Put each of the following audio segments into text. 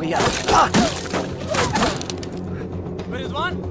भैया। रिजवान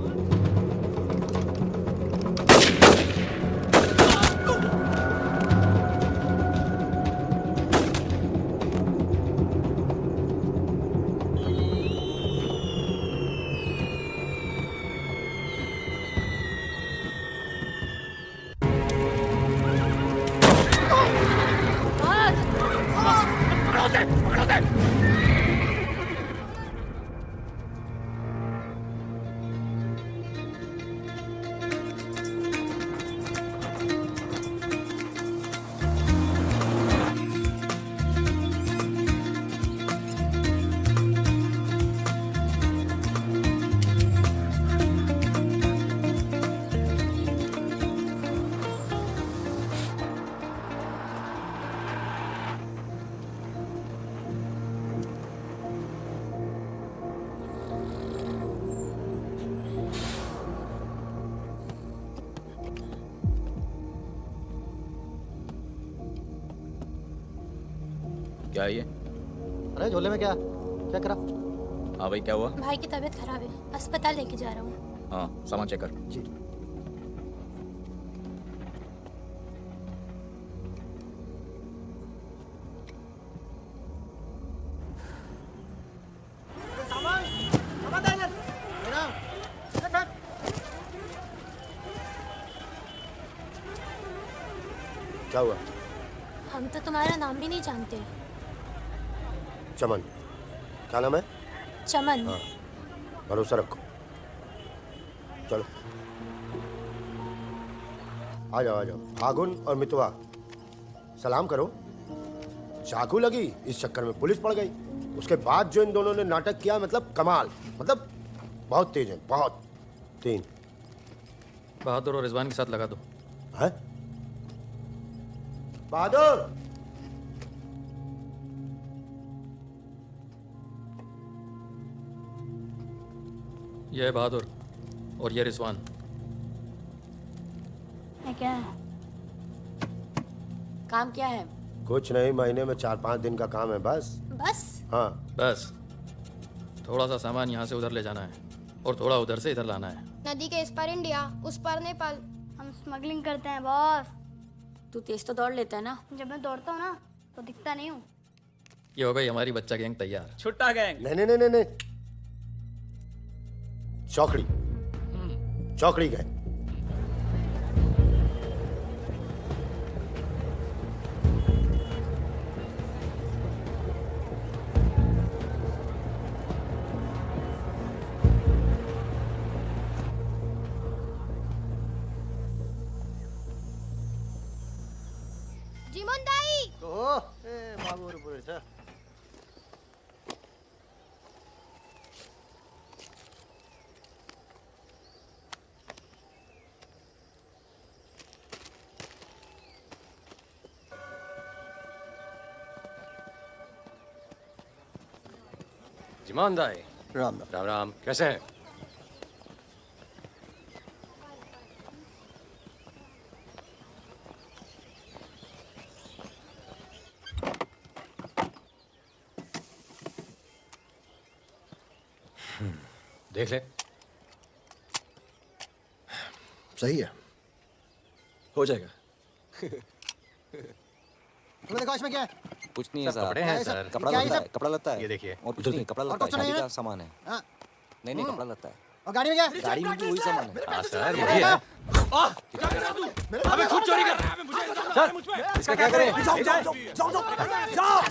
क्या है ये? अरे झोले में क्या क्या करा? हाँ भाई, क्या हुआ? भाई की तबीयत खराब है, अस्पताल लेके जा रहा हूँ। हाँ, सामान चेक कर। जी। क्या हुआ? हम तो तुम्हारा नाम भी नहीं जानते। चमन। क्या नाम है? चमन। हाँ, भरोसा रखो। चलो आ जाओ आ जाओ। फागुन और मितवा सलाम करो। चाकू लगी, इस चक्कर में पुलिस पड़ गई। उसके बाद जो इन दोनों ने नाटक किया, मतलब कमाल, मतलब बहुत तेज है, बहुत। 3 बहादुर और रिजवान के साथ लगा दो। है? बहादुर! ये है बहादुर और ये रिजवान। है क्या है? काम क्या है? कुछ नहीं, महीने में 4-5 दिन का काम है बस। बस? हाँ। बस थोड़ा सा सामान यहाँ से उधर ले जाना है और थोड़ा उधर से इधर लाना है। नदी के इस पार इंडिया, उस पार नेपाल। हम स्मगलिंग करते हैं बॉस। तू तेज तो दौड़ लेता है ना? जब मैं दौड़ता हूँ ना तो दिखता नहीं हूँ। ये हो गई हमारी बच्चा गैंग तैयार। छुट्टा गैंग। नहीं नहीं नहीं नहीं नहीं, चौकड़ी। चौकड़ी गए। जीमन दाई जिमान दाई, राम राम। राम राम। कैसे हैं? देख ले। सही है। हो जाएगा। तुमने देखा इसमें क्या है? कुछ नहीं है सब कपड़े हैं सर। कपड़ा क्या लगता ये है, कपड़ा लगता है। ये देखिए। और कुछ नहीं, कपड़ा लगता है, कुछ नहीं शादी है? का सामान है। हाँ। नहीं नहीं, कपड़ा लगता है। और गाड़ी में क्या? गाड़ी में भी वही सामान है। हाँ सर, वही है। अबे खुद चोरी कर रहा है। मुझे इसका क्या करें? जाओ जाओ जाओ जाओ जाओ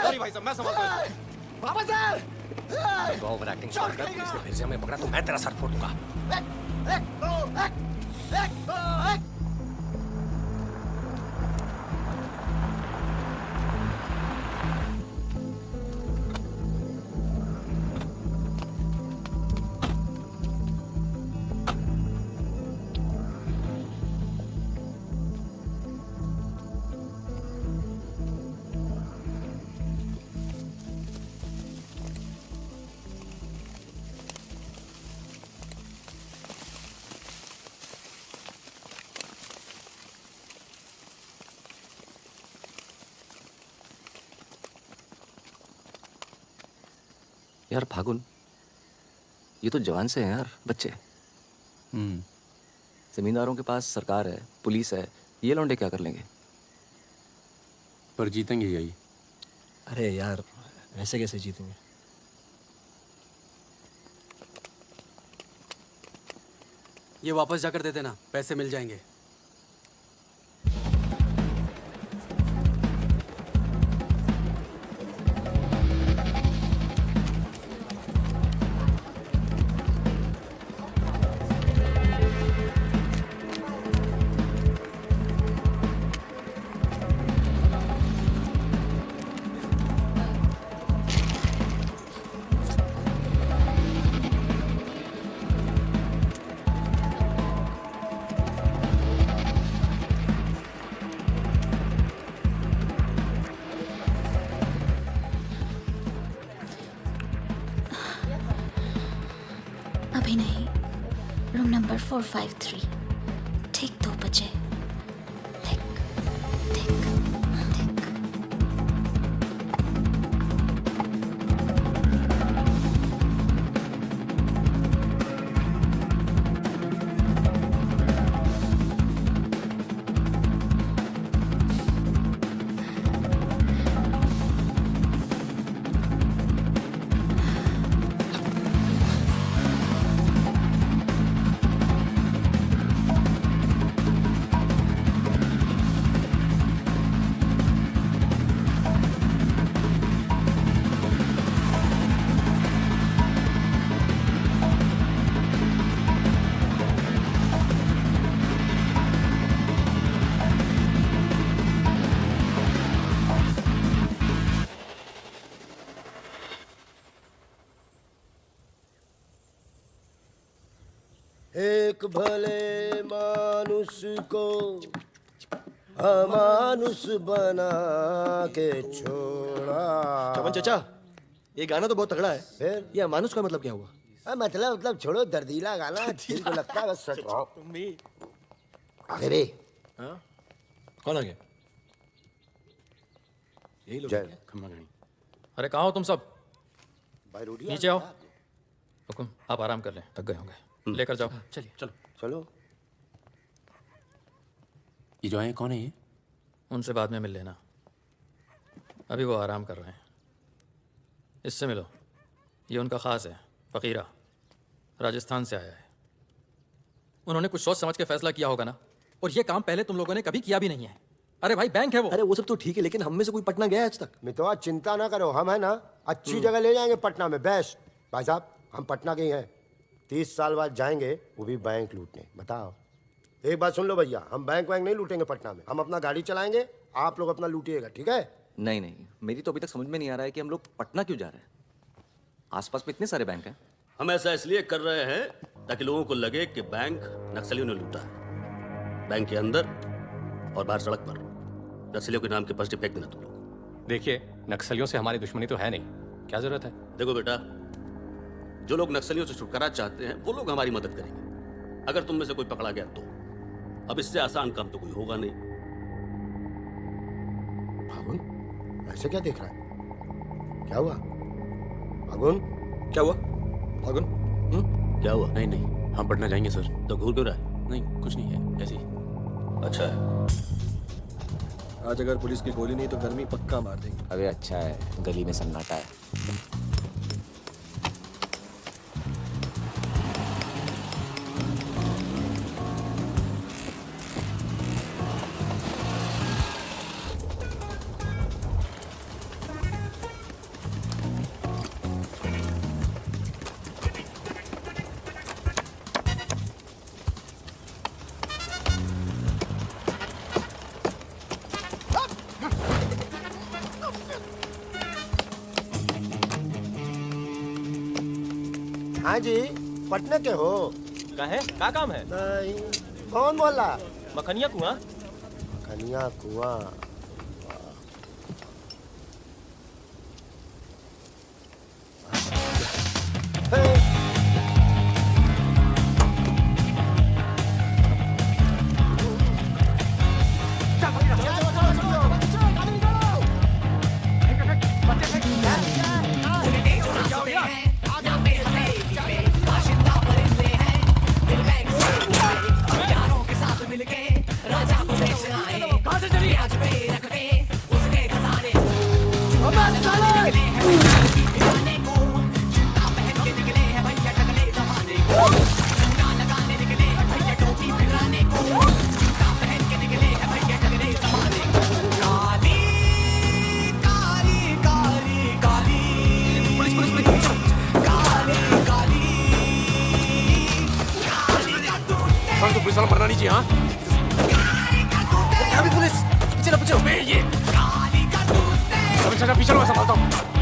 सॉरी भाई साहब, मैं समझता हूँ। तो ओवर एक्टिंग छोड़ कर पुलिस ने फिर से हमें पकड़ा तो मैं तेरा सर फोड़ दूंगा। यार फागुन, ये तो जवान से हैं यार, बच्चे। जमींदारों के पास सरकार है, पुलिस है, ये लौंडे क्या कर लेंगे? पर जीतेंगे यही। अरे यार, ऐसे कैसे जीतेंगे? ये वापस जाकर दे देना, पैसे मिल जाएंगे। अभी नहीं, रूम नंबर 453, ठीक 2 बजे। ठीक ठीक ठीक। एक भले मानुष को अमानुष बना के छोड़ा। चमन चाचा, ये गाना तो बहुत तगड़ा है। फिर ये अमानुष का मतलब क्या हुआ? मतलब छोड़ो, दर्दीला गाना दिल को लगता है बस सच। आगे रे। हाँ? कौन आ गया? यही लोग जय। खम्मा गणी। अरे कहाँ हो तुम सब? भाई रोटी नीचे आओ। हुकुम, आप आराम कर लें, थक गए होंगे। लेकर जाओ। चलिए चलो। चलो। ये जो आए कौन है ये? उनसे बाद में मिल लेना, अभी वो आराम कर रहे हैं। इससे मिलो, ये उनका ख़ास है, फ़कीरा, राजस्थान से आया है। उन्होंने कुछ सोच समझ के फैसला किया होगा ना, और ये काम पहले तुम लोगों ने कभी किया भी नहीं है। अरे भाई, बैंक है वो। अरे वो सब तो ठीक है, लेकिन हम में से कोई पटना गया है आज तक? मितवा चिंता ना करो, हम है ना अच्छी जगह ले जाएंगे पटना में, बेस्ट। भाई साहब, हम पटना के ही हैं, 30 साल बाद जाएंगे, वो भी बैंक लूटने। बताओ, एक बात सुन लो भैया, हम बैंक नहीं लूटेंगे पटना में, हम अपना गाड़ी चलाएंगे, आप लोग अपना लूटिएगा, ठीक है? नहीं नहीं, मेरी तो अभी तक समझ में नहीं आ रहा है कि हम लोग पटना क्यों जा रहे हैं। आसपास में इतने सारे बैंक हैं। हम ऐसा इसलिए कर रहे हैं ताकि लोगों को लगे कि बैंक नक्सलियों ने लूटा है। बैंक के अंदर और बाहर सड़क पर नक्सलियों के नाम के पर्चे फेंक देना तुम लोग। देखिए, नक्सलियों से हमारी दुश्मनी तो है नहीं, क्या जरूरत है? देखो बेटा, जो लोग नक्सलियों से छुटकारा चाहते हैं वो लोग हमारी मदद करेंगे, अगर तुम में से कोई पकड़ा गया तो। अब इससे आसान काम तो कोई होगा नहीं। फागुन, ऐसे क्या देख रहा है? क्या हुआ फागुन? क्या हुआ फागुन? क्या हुआ? नहीं नहीं, हम पटना जाएंगे सर। तो घूर क्यों रहा है? नहीं, कुछ नहीं है, ऐसे ही। अच्छा है, आज अगर पुलिस की गोली नहीं तो गर्मी पक्का मार देंगे। अबे अच्छा है, गली में सन्नाटा है। हाँ जी, पटना के हो? का है? का काम है? नहीं, कौन बोल रहा? मखनिया कुआं। कन्या कुआं। सर तो पुलिस वाला मरना नहीं चाहिए हाँ यहाँ भी पुलिस पीछे ना पीछे ये चाचा पीछे मैं संभालता हूँ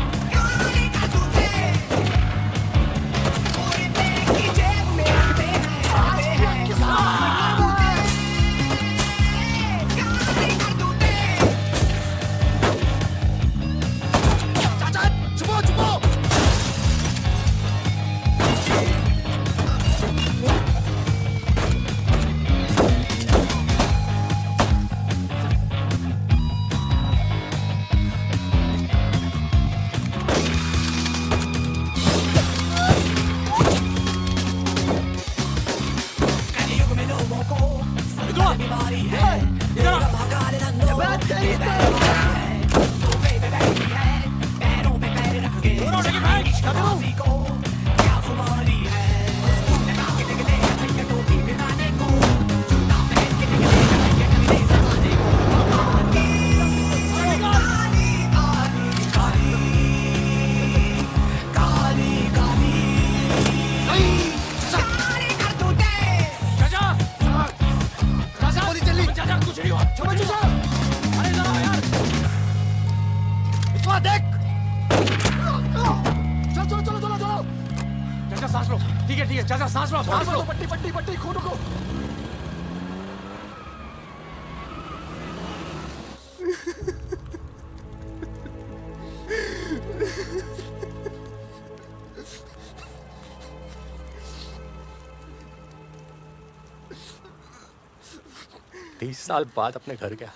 साल बाद अपने घर गया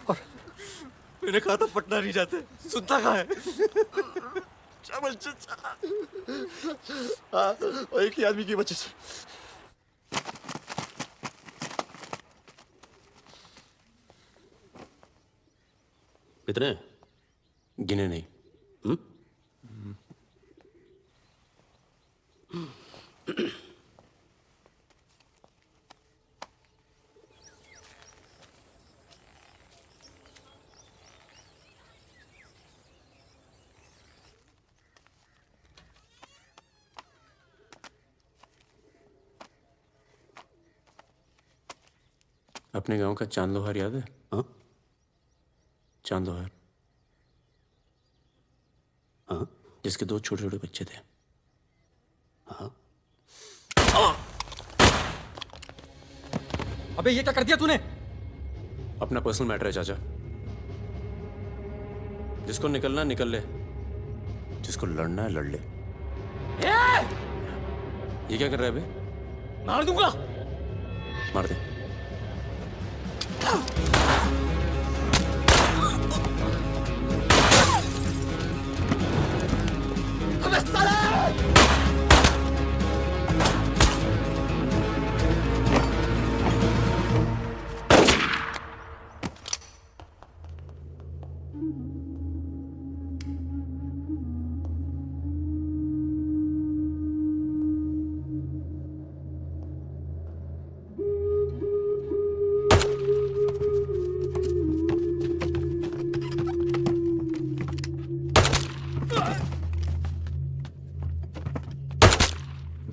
और मैंने कहा था पटना नहीं जाते सुनता कहाँ है चावल और एक ही आदमी की वजह से कितने गिने नहीं अपने गांव का चांद लोहार याद है हाँ चांद लोहार हाँ जिसके 2 छोटे छोटे बच्चे थे हाँ अबे ये क्या कर दिया तूने? अपना पर्सनल मैटर है चाचा जिसको निकलना निकल ले जिसको लड़ना है लड़ ले ये क्या कर रहा है बे मार दूंगा मार दे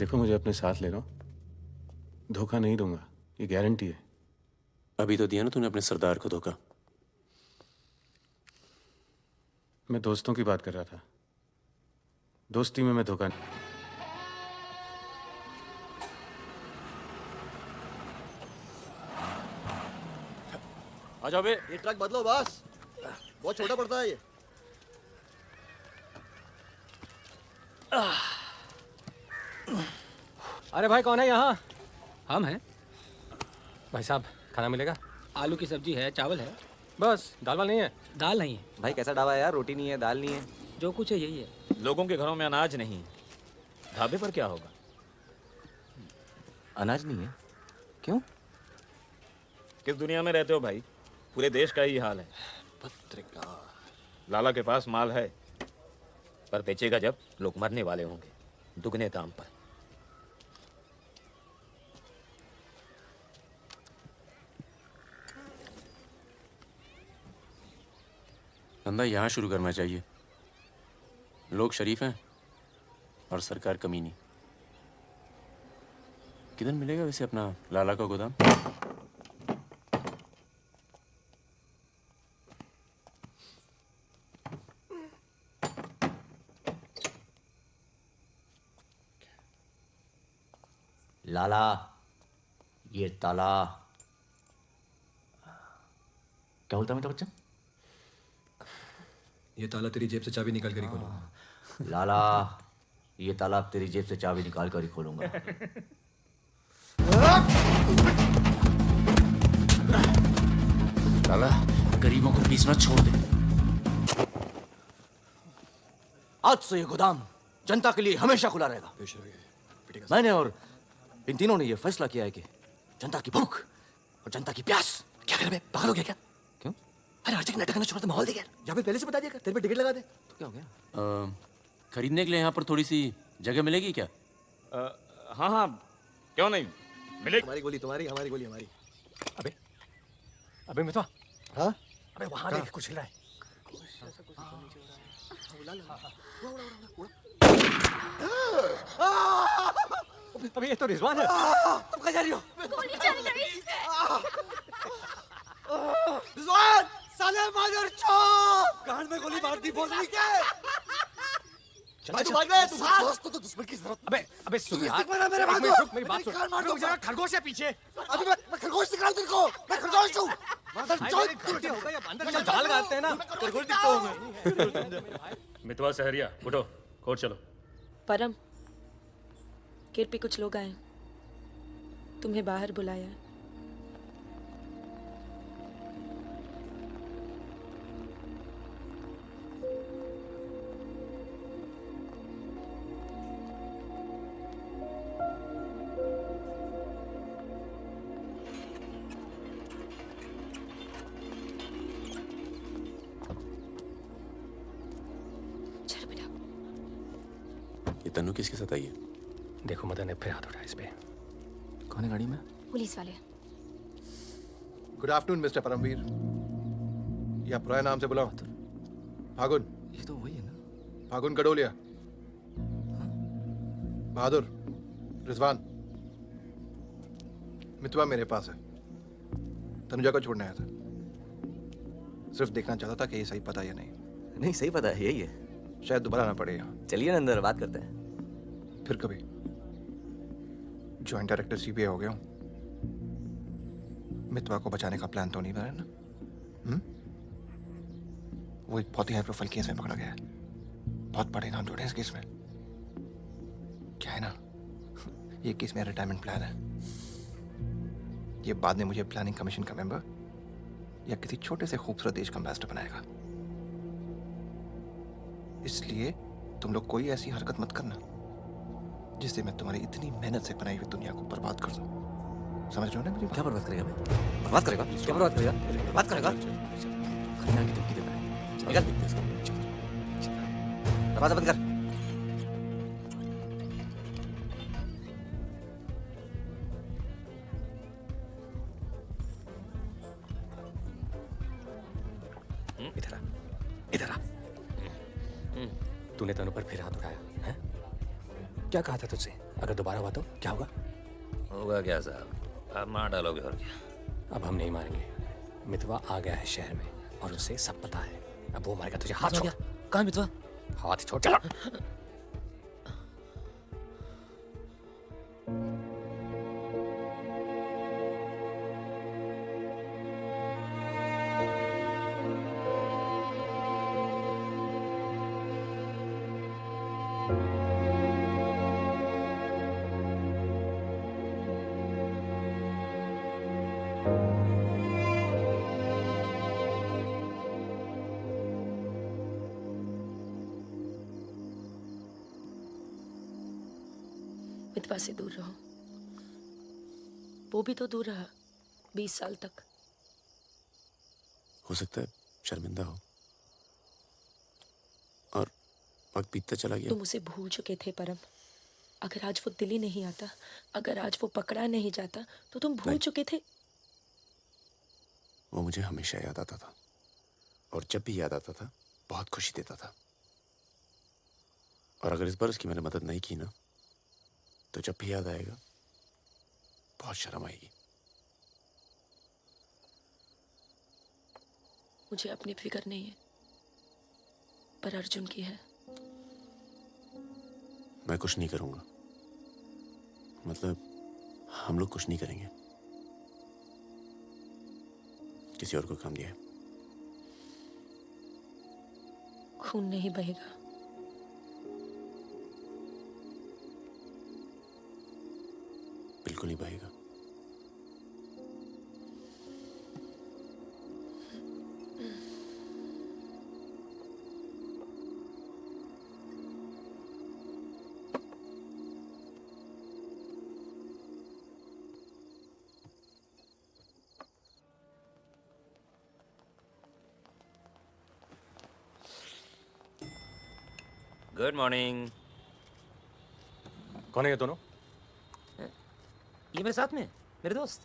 देखो मुझे अपने साथ ले लो धोखा नहीं दूंगा ये गारंटी है अभी तो दिया ना तूने अपने सरदार को धोखा मैं दोस्तों की बात कर रहा था दोस्ती में मैं धोखा नहीं आ जाओ बे ये ट्रक बदलो बस बहुत छोटा पड़ता है ये अरे भाई कौन है यहाँ? हम हैं। भाई साहब खाना मिलेगा? आलू की सब्जी है, चावल है, बस दाल वाल नहीं है? दाल नहीं है। भाई कैसा ढाबा है यार, रोटी नहीं है, दाल नहीं है, जो कुछ है यही है। लोगों के घरों में अनाज नहीं, ढाबे पर क्या होगा? अनाज नहीं है? क्यों? किस दुनिया में रहते हो भाई? पूरे देश का ही हाल है। पत्रकार लाला के पास माल है, पर बेचेगा जब लोग मरने वाले होंगे, दुगने दाम पर। धंधा यहाँ शुरू करना चाहिए। लोग शरीफ हैं और सरकार कमीनी। किधर मिलेगा वैसे अपना लाला का गोदाम? लाला, ये ताला क्या बोलता है बच्चा? ये ताला तेरी जेब से चाबी निकाल कर ही खोलूंगा। लाला, ये ताला अब तेरी जेब से चाबी निकाल कर ही खोलूंगा। लाला, गरीबों को पीसना छोड़ दे। आज से ये गोदाम जनता के लिए हमेशा खुला रहेगा। मैंने और इन तीनों ने ये फैसला किया है कि जनता की भूख और जनता की प्यास। क्या कर रहे पागल हो गया क्या? क्यों? अरे हर जगह नाटक करना छोड़ दे, माहौल दे यार। या फिर पहले से बता दिया कर, तेरे पे टिकट लगा दे तो क्या हो गया? खरीदने के लिए यहाँ पर थोड़ी सी जगह मिलेगी क्या? हाँ हाँ, क्यों नहीं मिलेगी। हमारी गोली तुम्हारी, हमारी गोली हमारी। अबे अबे मितवा, हाँ अबे वहां देख कुछ हिला है। अबे ये तो रिजवान है। तुम कहाँ जा रही हो? गोली चल गई। रिजवान, साले मादर चौक! कान में गोली मार दी, बोल रही क्या? भाई तू भाग गया, तू दोस्त तो दुश्मन की जरूरत। अबे सुन यार, मेरे भाग मेरी बात सुन। रुक जा, खरगोश है पीछे। अभी मैं खरगोश दिखाऊं तेरे को। मैं खरगोश हूँ। मादर चौक! गलती हो गई, अब अंदर चल, जाल लगाते हैं ना। खरगोश दिखता हूँ मैं। मितवा सहरिया, उठो, कोर्ट चलो। परम, गेट पे कुछ लोग आए, तुम्हें बाहर बुलाया है। चलो बेटा। ये तन्नू किसके साथ आई है? देखो मदन ने फिर हाथ उठाया इस पे। कौन है गाड़ी में? पुलिस वाले। Good afternoon mister Paramveer. या पुराने नाम से बुलाओ। फागुन। ये तो वही है ना? फागुन गडोलिया। बहादुर, रिजवान। मितवा मेरे पास है, तनुजा को छोड़ने आया था। सिर्फ देखना चाहता था कि ये सही पता या नहीं। नहीं, सही पता है, यही है। शायद दोबारा ना पड़े यहाँ। चलिए ना अंदर बात करते हैं। फिर कभी। जॉइंट डायरेक्टर सीबीआई हो गया हूँ। मितवा को बचाने का प्लान तो नहीं बना ना? वो एक बहुत ही हाई प्रोफाइल केस में पकड़ा गया है। बहुत बड़े नाम जोड़े इस केस में। क्या है ना, ये केस मेरा रिटायरमेंट प्लान है। ये बाद में मुझे प्लानिंग कमीशन का मेंबर या किसी छोटे से खूबसूरत देश का एम्बेसडर बनाएगा। इसलिए तुम लोग कोई ऐसी हरकत मत करना जिससे मैं तुम्हारी इतनी मेहनत से बनाई हुई दुनिया को बर्बाद कर दूं। समझ रहे हो ना मेरी बात? क्या बर्बाद करेगा भाई? बर्बाद करेगा? क्या बर्बाद करेगा? बर्बाद करेगा? खन्ना की धमकी देता है। निकल। दरवाजा बंद कर। इधर आ, इधर आ। तूने तनु पर फिर हाथ उठाया है? क्या कहा था तुझसे? अगर दोबारा हुआ तो क्या होगा? होगा क्या साहब, आप मार डालोगे और क्या? अब हम नहीं मारेंगे। मितवा आ गया है शहर में और उसे सब पता है। अब वो मारेगा तुझे। हाथ छोड़। कहाँ मितवा? हाथ छोड़। चला। मितवा से दूर रहो। वो भी तो दूर रहा 20 साल तक। हो सकता है शर्मिंदा हो और वक्त बीतता चला गया। तुम उसे भूल चुके थे परम। अगर आज वो दिल्ली नहीं आता, अगर आज वो पकड़ा नहीं जाता, तो तुम भूल चुके थे। वो मुझे हमेशा याद आता था और जब भी याद आता था बहुत खुशी देता था। और अगर इस बार उसकी मैंने मदद नहीं की ना, तो जब भी याद आएगा बहुत शर्म आएगी। मुझे अपनी फिक्र नहीं है, पर अर्जुन की है। मैं कुछ नहीं करूंगा, मतलब हम लोग कुछ नहीं करेंगे। किसी और को काम दिया है। खून नहीं बहेगा। बिल्कुल नहीं बहेगा। Good morning. कौन है ये दोनों? ये मेरे साथ में मेरे दोस्त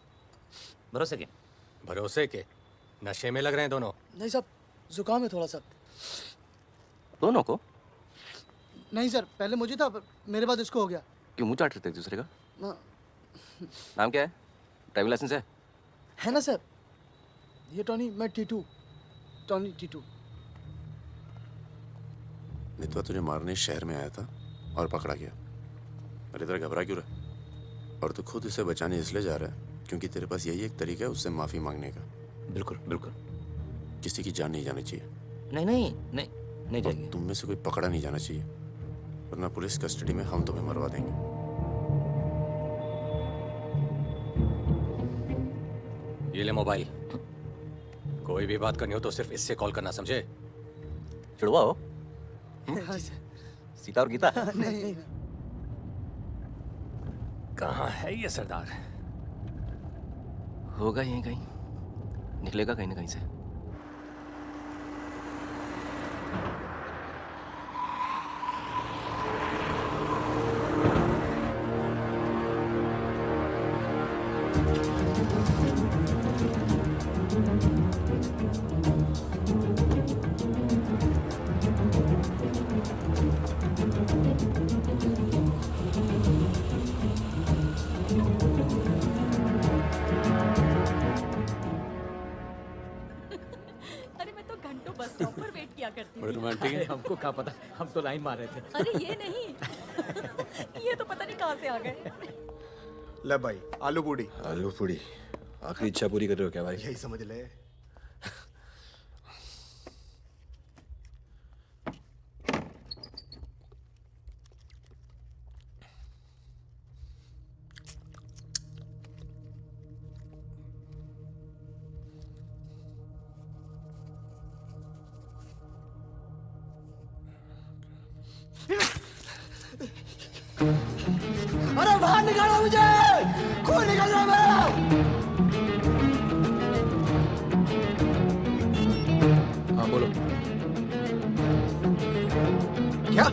भरोसे के। भरोसे के? नशे में लग रहे हैं दोनों। नहीं साहब, जुकाम है थोड़ा सा। दोनों को? नहीं सर, पहले मुझे था, मेरे बाद इसको हो गया। क्यों मुंह चाट रहे थे एक दूसरे का? ना- नाम क्या है? ड्राइविंग लाइसेंस है ना सर? ये टॉनी, मैं टीटू, टॉनी टीटू। मितवा तुझे मारने शहर में आया था और पकड़ा गया। अरे तेरा घबरा क्यों रहा? और तू खुद इसे बचाने इसलिए जा रहा है क्योंकि तेरे पास यही एक तरीका है उससे माफी मांगने का। बिल्कुल बिल्कुल। किसी की जान नहीं जानी चाहिए। नहीं नहीं नहीं नहीं जाएगी। तुम में से कोई पकड़ा नहीं जाना चाहिए, वरना पुलिस कस्टडी में हम तुम्हें मरवा देंगे। ये ले मोबाइल। कोई भी बात करनी हो तो सिर्फ इससे कॉल करना, समझे? जुड़वा हो? हाँ सर। सीता और गीता? नहीं। कहाँ है ये सरदार? होगा यहीं कहीं, निकलेगा कहीं ना कहीं से। अरे मैं तो घंटों बस स्टॉप पर वेट किया करती बड़े थी। रोमांटिक है। अरे हमको क्या पता, हम तो लाइन मार रहे थे। अरे ये नहीं, ये तो पता नहीं कहाँ से आ गए। ले भाई, आलू पूड़ी। आलू पूड़ी? आखिरी इच्छा पूरी कर रहे हो क्या भाई? यही समझ ले। अरे बाहर निकालो मुझे, खून निकल रहा है मेरा। हाँ बोलो। क्या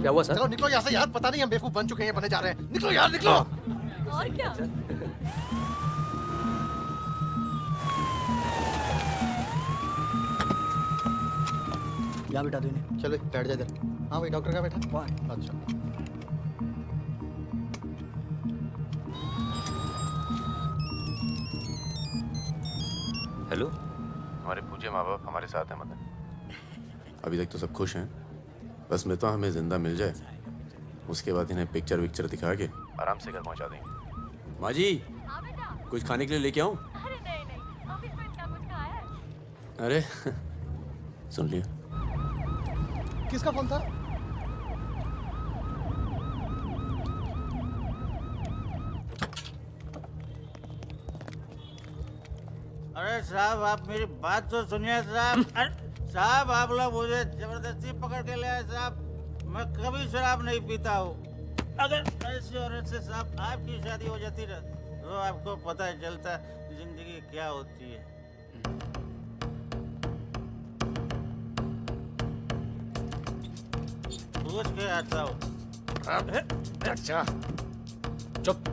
क्या हुआ सर? चलो निकलो यहाँ से यार, पता नहीं हम बेवकूफ बन चुके हैं, बने जा रहे हैं। निकलो यार, निकलो। और क्या? यहाँ बिठा दो इन्हें। चलो बैठ जा इधर। हाँ भाई, डॉक्टर का बैठा वहाँ। अच्छा। हेलो। हमारे पूज्य माँ बाप हमारे साथ हैं मदन। अभी तक तो सब खुश हैं, बस मैं तो हमें जिंदा मिल जाए, उसके बाद इन्हें पिक्चर विक्चर दिखा के आराम से घर पहुंचा देंगे। माँ जी, कुछ खाने के लिए लेके आऊं? अरे नहीं नहीं, ऑफिस में इतना कुछ खाया है। अरे सुन लिया। किसका फोन था? अरे साहब, आप मेरी बात तो सुनिए साहब। अरे साहब, आप लोग मुझे जबरदस्ती पकड़ के ले आए साहब। मैं कभी शराब नहीं पीता हूँ। अगर ऐसी औरत से साहब आपकी शादी हो जाती ना, तो आपको पता चलता जिंदगी क्या होती है। पूछ के आता हूँ। अच्छा चुप।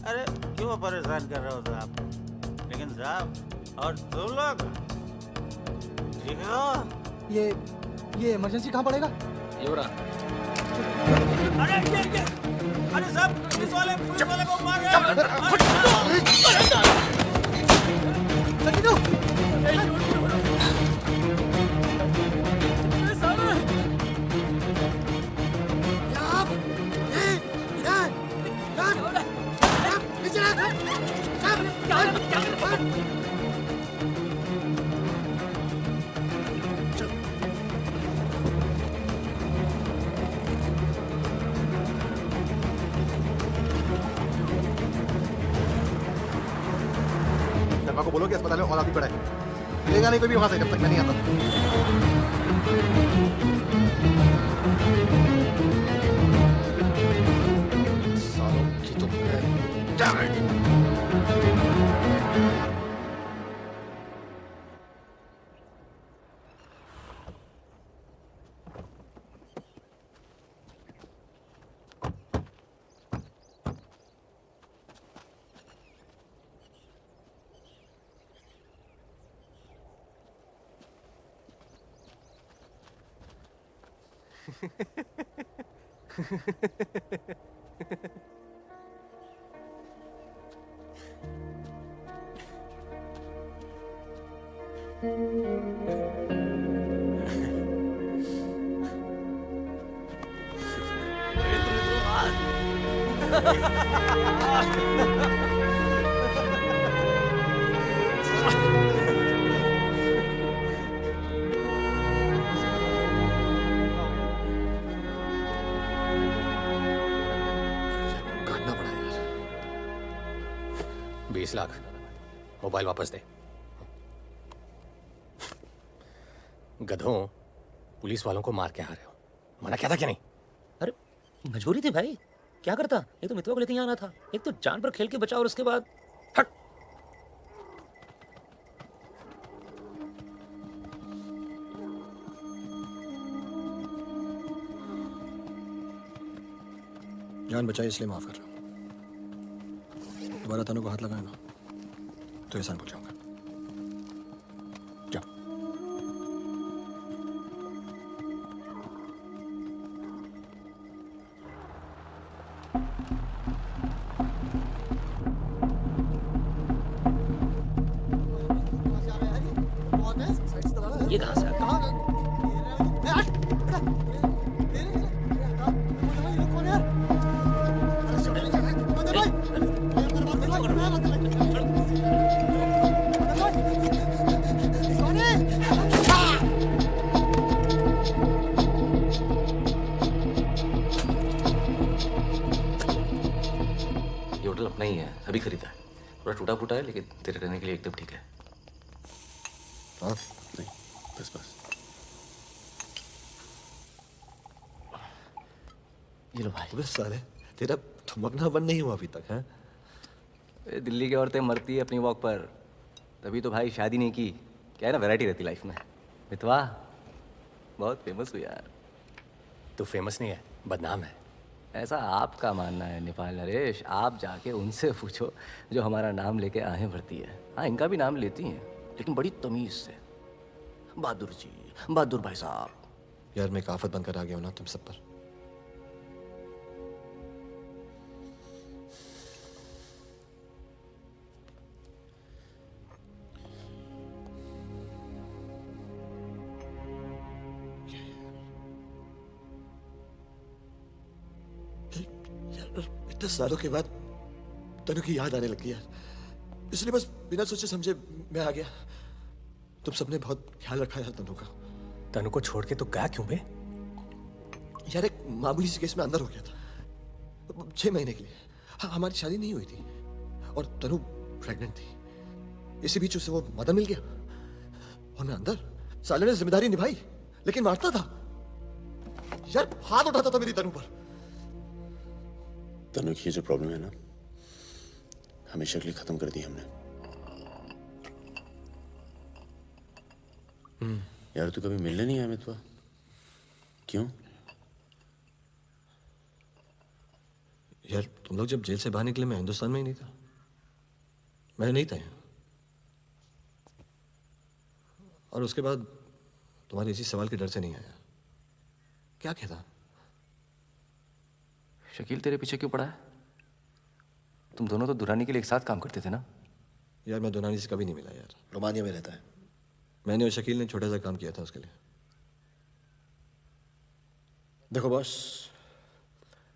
अरे क्यों परेशान कर रहे हो साहब? लेकिन साहब, और तुम लोग ठीक हो? ये इमरजेंसी कहाँ पड़ेगा? ये हो रहा। अरे अरे साहब पुलिस वाले को मार रहे हैं। शर्मा को बोलो कि अस्पताल में और आदमी पड़ा है। मिलेगा नहीं कोई भी वहां से जब तक मैं नहीं आता। सालों की तो Damn it! काटना पड़ा यार। 20 लाख मोबाइल वापस दे। गधों, पुलिस वालों को मार के आ रहे हो, मना क्या था क्या नहीं? अरे मजबूरी थी भाई, क्या करता। एक तो मितवा को लेके यहाँ आना था, एक तो जान पर खेल के बचा, और उसके बाद हट। जान बचाई इसलिए माफ कर रहा हूं। दोबारा तनु को हाथ लगाए ना तो एहसान भूल जाऊंगा। जाओ। ये कहाँ से आता है? ये होटल अपना ही है, अभी खरीदा है। थोड़ा टूटा फूटा है लेकिन तेरे रहने के लिए एकदम ठीक है। हाँ नहीं, बस बस। ये लो भाई। बस साले तेरा थमकना बंद नहीं हुआ अभी तक है? दिल्ली की औरतें मरती है अपनी वॉक पर, तभी तो भाई शादी नहीं की। क्या है ना, वैरायटी रहती लाइफ में। मितवा बहुत फेमस हुई यार। तू फेमस नहीं है, बदनाम है। ऐसा आपका मानना है नेपाल नरेश। आप जाके उनसे पूछो जो हमारा नाम लेके आहें भरती है। हाँ, इनका भी नाम लेती हैं लेकिन बड़ी तमीज से। बहादुर जी, बहादुर भाई साहब। यार मैं एक आफत बनकर आ गया हूं ना तुम सब पर। इतने सालों के बाद तनु की याद आने लगी यार, इसलिए बस बिना सोचे समझे मैं आ गया। तुम सबने बहुत ख्याल रखा यार तनु का। तनु को छोड़ के तो गया क्यों बे? यार एक मामूली सी केस में अंदर हो गया था 6 महीने के लिए। हाँ, हमारी शादी नहीं हुई थी और तनु प्रेग्नेंट थी। इसी बीच उसे वो मदन मिल गया और मैं अंदर। साले ने जिम्मेदारी निभाई लेकिन मारता था यार, हाथ उठाता था मेरी तनु पर। तनु की जो प्रॉब्लम है ना, हमेशा के लिए खत्म कर दी हमने। यार तू कभी मिलने नहीं आया मितवा? क्यों? यार तुम लोग जब जेल से बाहर निकले मैं हिंदुस्तान में ही नहीं था। मैं नहीं था यहाँ। और उसके बाद तुम्हारे इसी सवाल के डर से नहीं आया। क्या कहता? शकील तेरे पीछे क्यों पड़ा है? तुम दोनों तो दुरानी के लिए एक साथ काम करते थे ना? यार मैं दुरानी से कभी नहीं मिला यार। रोमानिया में रहता है। मैंने और शकील ने छोटा सा काम किया था उसके लिए। देखो बॉस,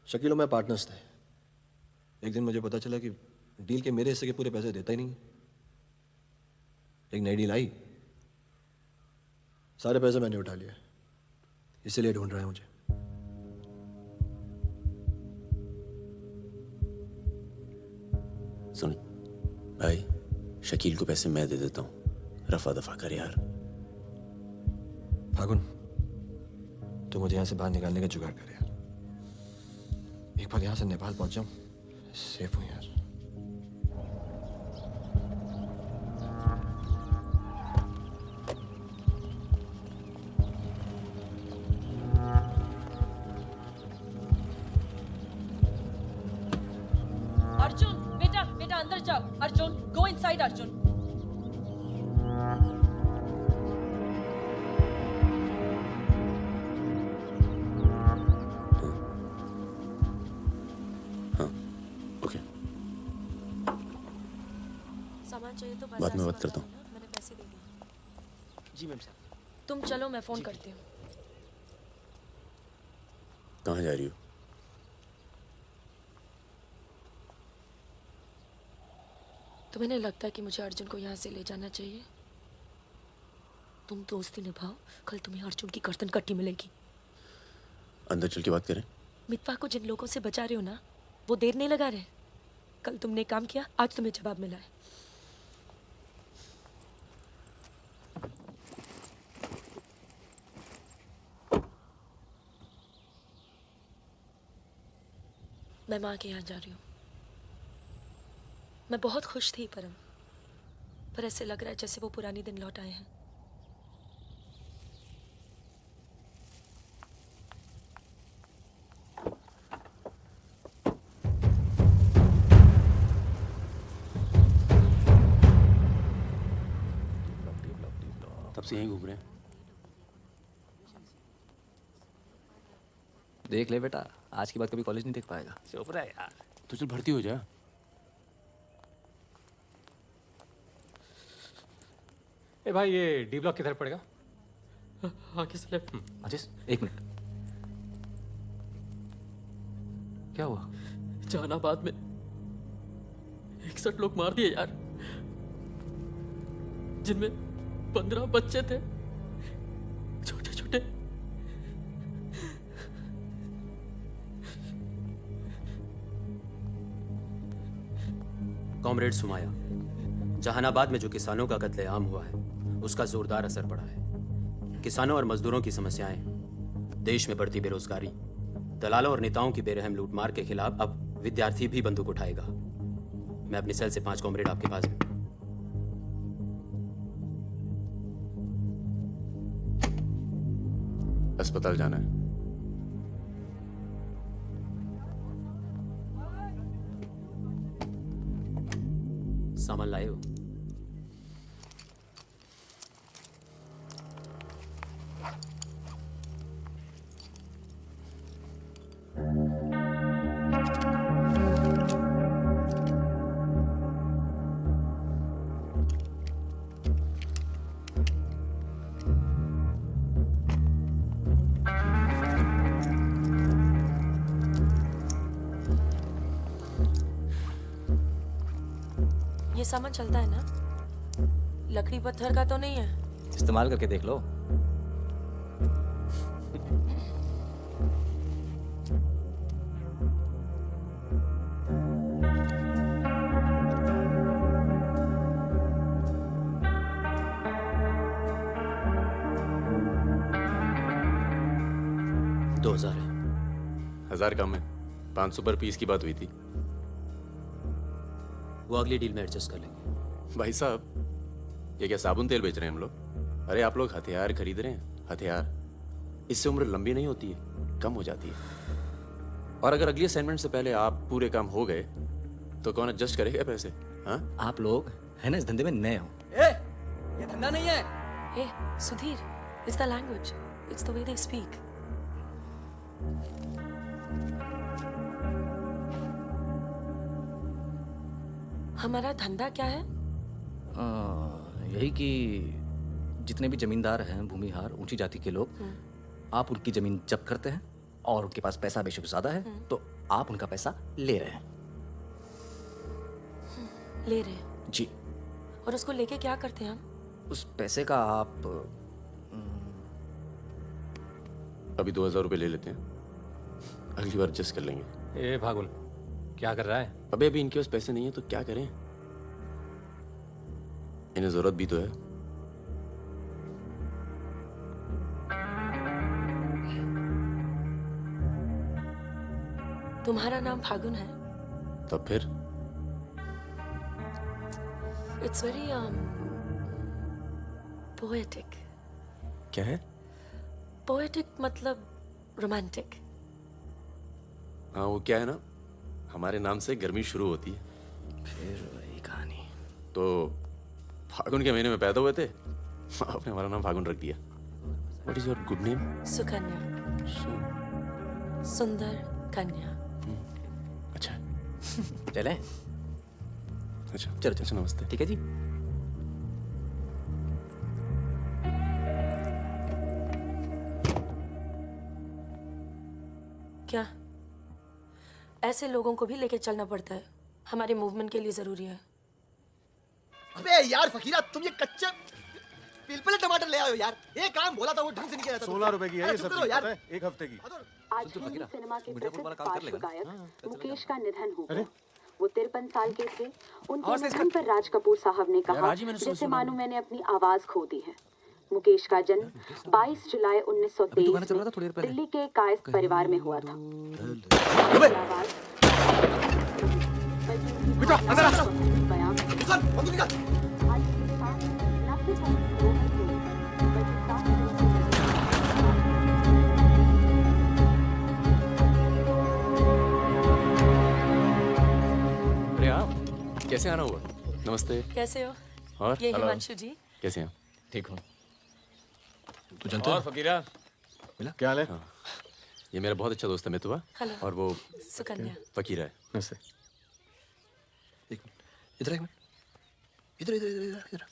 शकील और मैं पार्टनर्स थे। एक दिन मुझे पता चला कि डील के मेरे हिस्से के पूरे पैसे देता ही नहीं। एक नई डील आई, सारे पैसे मैंने उठा लिए, इसीलिए ढूंढ रहा है मुझे। सुन भाई, शकील को पैसे मैं दे देता हूँ, रफा दफा कर यार। फागुन, तो मुझे यहाँ से बाहर निकालने का जुगाड़ कर यार। एक बार यहाँ से नेपाल पहुँच जाऊँ, सेफ हूँ यार। अर्जुन, बेटा बेटा अंदर जाओ। Arjun, go inside Arjun. Okay, सामान चाहिए तो बाद में बात करता हूँ। मैंने पैसे दे दिए। जी मैम साहब। तुम चलो, मैं फोन करती हूँ। कहाँ जा रही हो? तुम्हें नहीं लगता कि मुझे अर्जुन को यहाँ से ले जाना चाहिए? तुम दोस्ती निभाओ, कल तुम्हें अर्जुन की गर्दन कट्टी मिलेगी। अंदर चल के बात करें। मितवा को जिन लोगों से बचा रहे हो ना, वो देर नहीं लगा रहे। कल तुमने काम किया, आज तुम्हें जवाब मिला है। मैं माँ के यहाँ जा रही हूँ। मैं बहुत खुश थी परम, पर ऐसे लग रहा है जैसे वो पुरानी दिन लौट आए हैं। तब से यहीं घूम रहे हैं। देख ले बेटा, आज के बाद कभी कॉलेज नहीं देख पाएगा। चुप रहा यार, तो चल भर्ती हो जा। ए भाई, ये डी ब्लॉक किधर पड़ेगा? आगे से लेफ्ट। अजीज, एक मिनट। क्या हुआ? जहानाबाद में 61 लोग मार दिए यार, जिनमें 15 बच्चे थे, छोटे छोटे। कॉमरेड सुमाया, जहानाबाद में जो किसानों का कत्लेआम हुआ है, उसका जोरदार असर पड़ा है। किसानों और मजदूरों की समस्याएं, देश में बढ़ती बेरोजगारी, दलालों और नेताओं की बेरहम लूटमार के खिलाफ अब विद्यार्थी भी बंदूक उठाएगा। मैं अपनी सेल से 5 कॉमरेड आपके पास हूं। अस्पताल जाना है। सामान लाए हो? ये सामान चलता है ना? लकड़ी पत्थर का तो नहीं है? इस्तेमाल करके देख लो। दो 2000 है। 1000 कम है, 500 पर पीस की बात हुई थी। वो अगली डील में एडजस्ट कर लेंगे। भाई साहब, ये क्या साबुन तेल बेच रहे हैं हम लोग? अरे आप लोग हथियार खरीद रहे हैं, हथियार। इससे उम्र लंबी नहीं होती है, कम हो जाती है। और अगर अगली असाइनमेंट से पहले आप पूरे काम हो गए तो कौन एडजस्ट करेगा पैसे? हाँ, आप लोग है ना इस धंधे में नए हो। ये धंधा नहीं है। Hey, Sudhir, it's the language. It's the way they speak. हमारा धंधा क्या है? यही कि जितने भी जमींदार हैं, भूमिहार, ऊंची जाति के लोग, आप उनकी जमीन जब्त करते हैं और उनके पास पैसा बेशक ज्यादा है तो आप उनका पैसा ले रहे हैं। ले रहे हैं जी। और उसको लेके क्या करते हैं हम? उस पैसे का आप अभी 2000 रुपये ले लेते हैं, अगली बार एडजस्ट कर लेंगे। ए भागुल, क्या कर रहा है? अबे अभी इनके पास पैसे नहीं है तो क्या करें, इन्हें जरूरत भी तो है। तुम्हारा नाम फागुन है? तब फिर इट्स वेरी पोएटिक। क्या है? पोएटिक मतलब रोमांटिक। हाँ वो क्या है ना, हमारे नाम से गर्मी शुरू होती है। फिर वही कहानी। तो फागुन के महीने में पैदा हुए थे, आपने हमारा नाम फागुन रख दिया। What is your good name? Sukanya. सुंदर कन्या। अच्छा चलें? अच्छा चलो चलो, नमस्ते। ठीक है जी। क्या ऐसे लोगों को भी लेके चलना पड़ता है? हमारे मूवमेंट के लिए जरूरी है। अबे यार फकीरा, तुम ये कच्चे पिलपिल टमाटर ले आयो यार। ये काम बोला था वो ढंग से नहीं किया था। 16 रुपए की है ये चुप करो सब्जी, यार। पता है? एक हफ्ते की। आज हिंदी सिनेमा के प्रसिद्ध पार्श्व गायक मुकेश का निधन हो गया। वो 53 साल के थे। उनके निधन पर राज कपूर साहब ने कहा, जैसे मानो मैंने अपनी आवाज खो दी है। मुकेश का जन्म 22 जुलाई 1923 में दिल्ली के कायस्थ परिवार में हुआ था। अरे आप कैसे आना हुआ? नमस्ते। कैसे हो? और ये हिमांशु जी। कैसे हैं? ठीक हूँ। तू जानता और फकीरा मिला? क्या हाल है? हाँ। ये मेरा बहुत अच्छा दोस्त है मितुआ। हेलो। और वो सुकन्या। फकीरा है। नमस्ते। एक मिनट, इधर एक मिनट, इधर इधर इधर इधर इधर।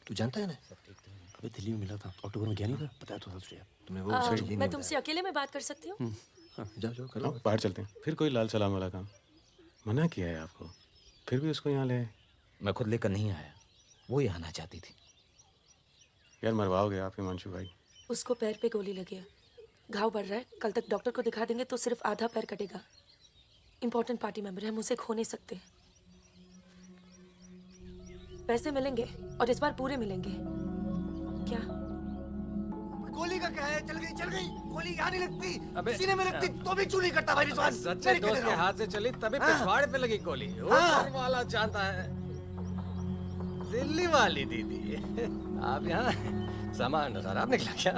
तू जानता है ना? अबे दिल्ली में मिला था, अक्टूबर में गया नहीं था, बताया तो था तुझे। तुमने वो मैं तुमसे अकेले में बात कर सकती हूँ? जाओ जाओ चलो बाहर चलते हैं। फिर कोई लाल सलाम वाला काम मना किया है आपको, फिर भी उसको यहाँ ले आए। मैं खुद लेकर नहीं आया, वो ही आना चाहती थी। यार मरवाओगे आप हिमांशु भाई। उसको पैर पे गोली लगी है, घाव बढ़ रहा है। कल तक डॉक्टर को दिखा देंगे तो सिर्फ आधा पैर कटेगा। इंपॉर्टेंट पार्टी मेंबर है, हम उसे खो नहीं सकते। पैसे मिलेंगे और इस बार पूरे मिलेंगे। क्या गोली का क्या है? चल गई गोली यहाँ नहीं लगती। अबे सीने में लगती तो भी चू नहीं करता भाई रिजवान। सच्चे दोस्त के हाथ से चली तभी पिछवाड़े पे लगी गोली। ऊपर वाला जानता है, दिल्ली वाली दीदी। आप यहाँ सामान खराब निकला क्या?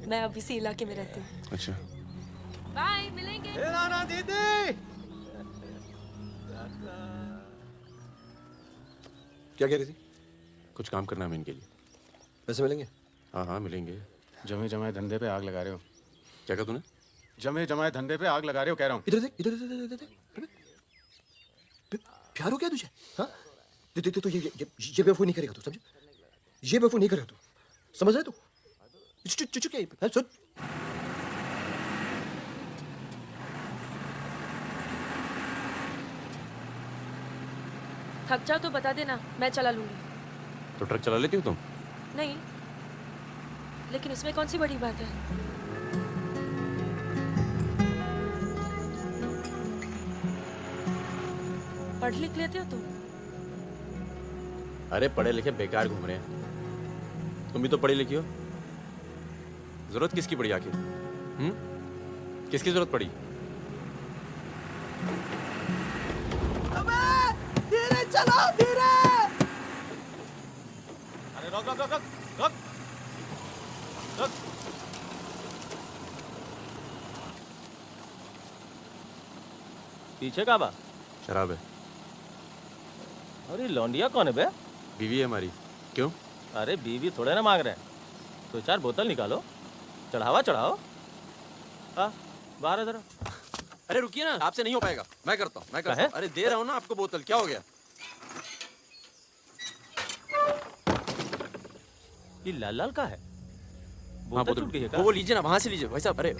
मैं अब इसी इलाके में रहती हूँ। अच्छा बाय, मिलेंगे। ना दीदी। क्या कह रही थी? कुछ काम करना है इनके लिए। पैसे मिलेंगे? हाँ हाँ मिलेंगे। जमे जमाए धंधे पे आग लगा रहे हो। क्या कहा तूने? जमे जमाए धंधे पे आग लगा रहे हो कह रहा हूँ। इधर देख, इधर इधर इधर देख। प्यार हो क्या तुझे? हाँ? तो ये बेवकूफ़ नहीं करेगा तू, समझे? ये बेवकूफ़ नहीं करेगा तू, समझ रहे तू? चुप क्या? सुन। थक जाओ तो बता देना, मैं चला लूंगी। तो ट्रक चला लेती हो तुम? नहीं, लेकिन इसमें कौन सी बड़ी बात है? पढ़ लिख लेते हो तुम? अरे पढ़े लिखे बेकार घूम रहे हैं, तुम भी तो पढ़ी लिखी हो। जरूरत किसकी पड़ी आखिर? किसकी जरूरत पड़ी? धीरे चलो, धीरे। अरे रोक रोक रोक रोक रोक रोक। पीछे का बा? शराब है। अरे लौंडिया कौन है बे? बीवी है हमारी। क्यों? अरे बीवी थोड़े ना मांग रहे हैं, तो 4 बोतल निकालो, चढ़ावा चढ़ाओ। हाँ बाहर है जरा। अरे रुकिए ना, आपसे नहीं हो पाएगा, मैं करता हूँ, मैं करता हूँ। अरे दे रहा हूँ ना आपको बोतल, क्या हो गया? ये लाल लाल का है? हाँ बोतल टूट गई है क्या? वो लीजिए ना, वहां से लीजिए भाई साहब। अरे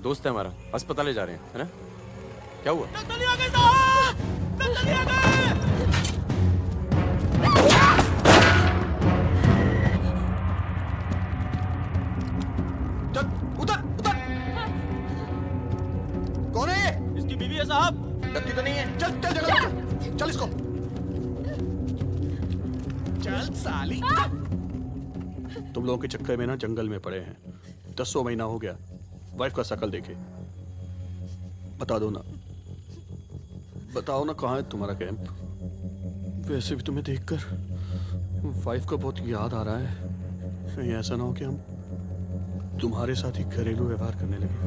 दोस्त है हमारा, अस्पताल ले जा रहे हैं, है ना? क्या हुआ? कौन है? इसकी बीवी है साहब। गलती तो नहीं है। चल चल चल चल इसको। चल साली। तुम लोगों के चक्कर में ना जंगल में पड़े हैं, 10 महीना हो गया। वाइफ का शकल देखे, बता दो ना, बताओ ना कहाँ है तुम्हारा कैंप? वैसे भी तुम्हें देखकर वाइफ का बहुत याद आ रहा है। कहीं ऐसा ना हो कि हम तुम्हारे साथ ही घरेलू व्यवहार करने लगे।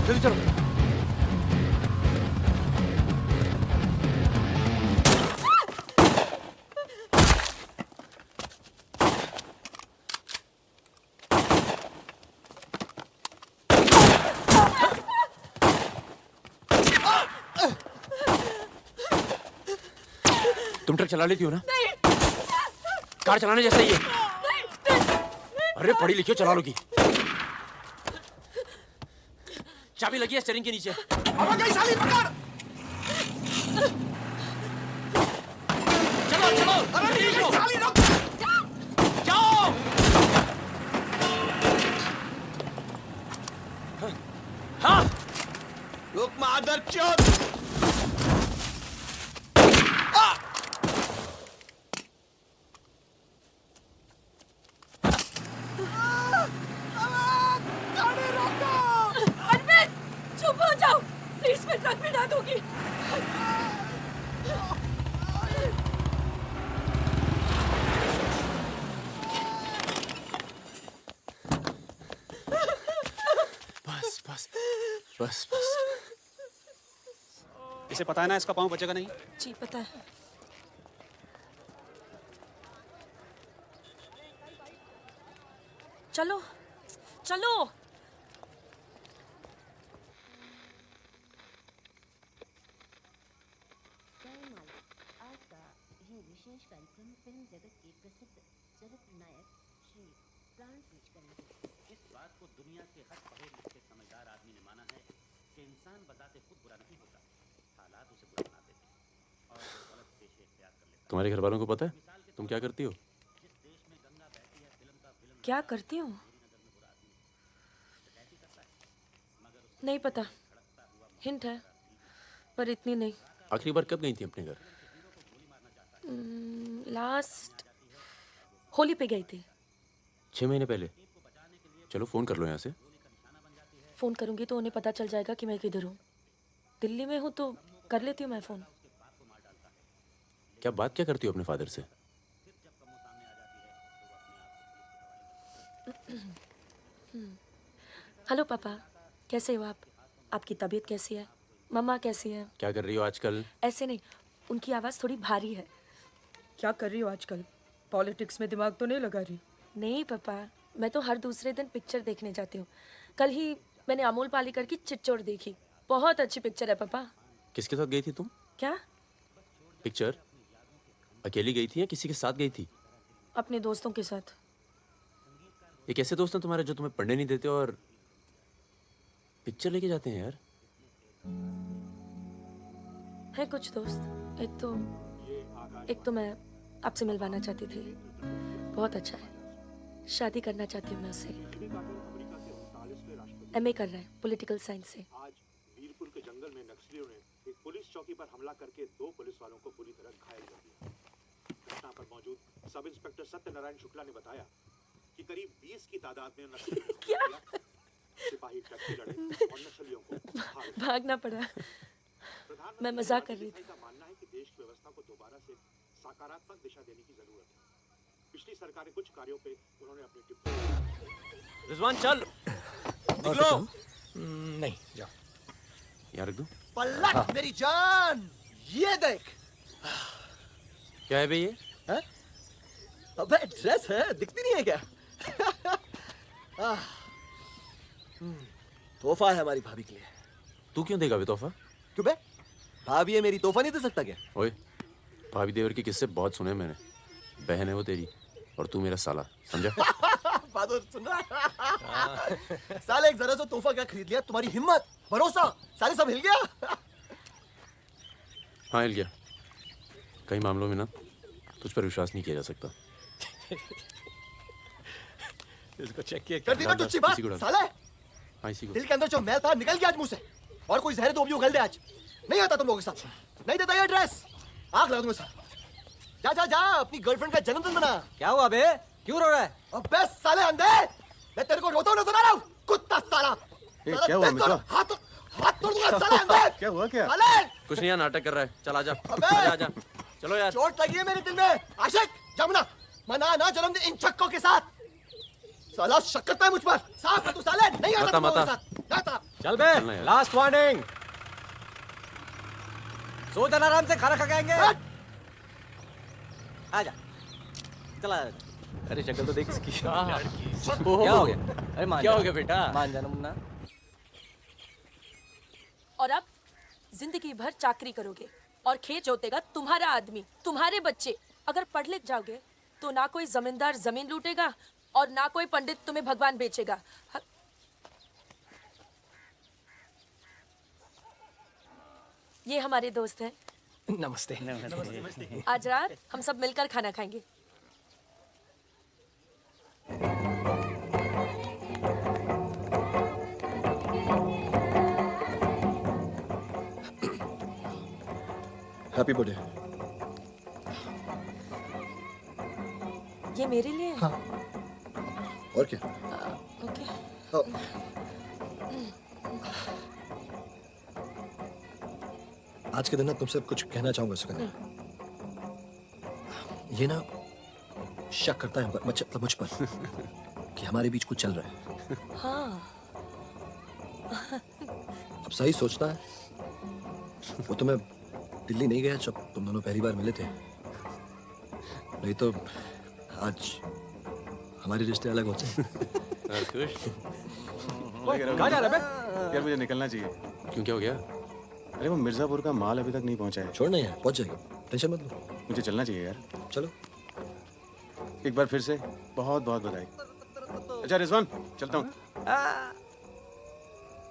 जल्दी चलो। तुम ट्रक चला लेती हो ना? कार चलाने जैसा ही है। अरे पढ़ी लिखी हो, चला लोगी। चाबी लगी है स्टीयरिंग के नीचे। अब गई साली, पकड़। चलो चलो, अरे साली रुक। जाओ। हाँ रुक मादर चोद। चुप हो जाओ प्लीज, मैं ट्रक में ना दूंगी। बस बस बस बस। इसे पता है ना इसका पाँव बचेगा नहीं। जी पता है। चलो चलो। विशेष कार्यक्रम फिल्म जगत के प्रसिद्ध चरित्र नायक श्री प्राण पेश करेंगे। इस बात को दुनिया के हर पढ़े लिखे समझदार आदमी ने माना है कि इंसान बताते खुद बुरा नहीं होता, हालात उसे बुरा बना देते हैं और वो गलत पेशे इख्तियार कर लेता है। तुम्हारे घर वालों को पता है तुम क्या करती हो? क्या करती हूँ? नहीं पता, हिंट है पर इतनी नहीं। आखिरी बार कब गई थी अपने घर? लास्ट होली पे गई थी। 6 महीने पहले। चलो फोन कर लो यहाँ से। फोन करूंगी तो उन्हें पता चल जाएगा कि मैं किधर हूँ। दिल्ली में हूँ तो कर लेती हूँ मैं फोन। क्या बात क्या करती हो अपने फादर से? हेलो पापा, कैसे हो आप? आपकी तबीयत कैसी है? मम्मा कैसी है? क्या कर रही हो आजकल? ऐसे नहीं, उनकी आवाज़ थोड़ी भारी है। क्या कर रही हो आजकल? पॉलिटिक्स में दिमाग तो नहीं लगा रही? नहीं पापा, मैं तो हर दूसरे दिन पिक्चर देखने जाती हूँ। कल ही मैंने अमोल पालेकर की चिट्चोड़ देखी, बहुत अच्छी पिक्चर है पापा। किसके साथ गई थी तुम? क्या? पिक्चर अकेली गई थी या किसी के साथ गई थी? अपने दोस्तों के साथ। ये कैसे दोस्त हैं तुम्हारे जो तुम्हें पढ़ने नहीं देते और पिक्चर लेके जाते हैं यार? है कुछ दोस्त। एक तो मैं आपसे मिलवाना चाहती थी, बहुत अच्छा है, शादी करना चाहती हूँ मैं उससे। MA कर रहा है पॉलिटिकल साइंस से। आज वीरपुर के जंगल में नक्सलियों ने एक पुलिस चौकी पर हमला करके 2 पुलिस वालों को बुरी तरह घायल कर दिया। घटना पर मौजूद सब इंस्पेक्टर सत्यनारायण शुक्ला ने बताया कि करीब 20 की तादाद में नक्सलियों सिपाही टक्की लड़े और नक्सलियों को भागना पड़ा। मैं मजाक कर रही थी। का मानना है कि देश की व्यवस्था को दोबारा से सकारात्मक दिशा देने की जरूरत है। पिछली सरकार के कुछ कार्यों पे उन्होंने अपनी टिप्पणी। रिजवान चल निकलो। नहीं जाओ। यार रख दूं? पलट मेरी जान, ये देख। क्या है बे ये? है? अबे ड्रेस है, दिखती नहीं है क्या? तोहफा है हमारी भाभी के लिए। तू क्यों देगा बे तोहफा? क्यों बे? भाभी है मेरी, तोहफा नहीं दे सकता क्या? ओए, भाभी देवर के किस्से बहुत सुने मैंने। बहन है वो तेरी और तू मेरा साला, समझा? बहादुर सुन रहा? साले एक जरा सा तोहफा क्या खरीद लिया? तुम्हारी हिम्मत, भरोसा, साले सब हिल गया। हाँ हिल गया। कई मामलों में ना तुझ पर विश्वास नहीं किया जा सकता। इसको चेक किया कर दी ना तुच्छी बात, साले। हाँ इसी को। दिल के अंदर जो मैल था निकल गया आज मुंह से। और कोई जहर तो भी उगल दे आज। नहीं आता तुम लोगों के साथ, नहीं देता ये ड्रेस। आग लगा तुम्हें साथ। जा जा जा, अपनी गर्लफ्रेंड का जन्मदिन मना। क्या हुआ बे? क्यों रो रहा है? अबे साले अंधे, मैं तेरे को रोता हुआ नजर आ रहा हूँ, कुत्ता साला। क्या हुआ मित्रा? हाथ तोड़ दूंगा साले अंधे। क्या हुआ क्या? साले कुछ नहीं यार, नाटक कर रहा है। चल आजा। अबे! आजा। चलो यार। चोट लगी है मेरे दिल में। आशिक जमुना, मना ना जन्मदिन इन छक्कों के साथ। साला शक करता है मुझ पर। साफ है तू साले, नहीं आता तुम लोगों के साथ। जाता। चल बे, लास्ट वार्निंग। सो जाना आराम से, खाना खा के आएंगे। आजा, चला। अरे शक्ल तो देख इसकी। क्या हो गया? अरे मान क्या हो गया बेटा? मान जाना मुन्ना। और अब जिंदगी भर चाकरी करोगे और खेत जोतेगा तुम्हारा आदमी, तुम्हारे बच्चे। अगर पढ़ लिख जाओगे तो ना कोई जमींदार जमीन लूटेगा और ना कोई पंडित तुम्हें भगवान बेचेगा। ये हमारे दोस्त हैं। नमस्ते। नमस्ते। आज रात हम सब मिलकर खाना खाएंगे। Happy birthday. ये मेरे लिए है? हाँ। और क्या? ओके। आज के दिन ना तुमसे कुछ कहना चाहूंगा सुकन्या। ये ना शक करता है मुझ पर कि हमारे बीच कुछ चल रहा है। हाँ। अब सही सोचता है। वो तो मैं दिल्ली नहीं गया जब तुम दोनों पहली बार मिले थे, नहीं तो आज हमारे रिश्ते अलग होते हैं। कहाँ जा रहा है बे? यार मुझे निकलना चाहिए। क्यों, क्या हो गया? अरे वो मिर्जापुर का माल अभी तक नहीं पहुंचा है। छोड़ना यार, पहुंच जाएगा, टेंशन मत लो। मुझे चलना चाहिए यार। चलो। एक बार फिर से बहुत बहुत बधाई। अच्छा रिजवान, चलता हूँ।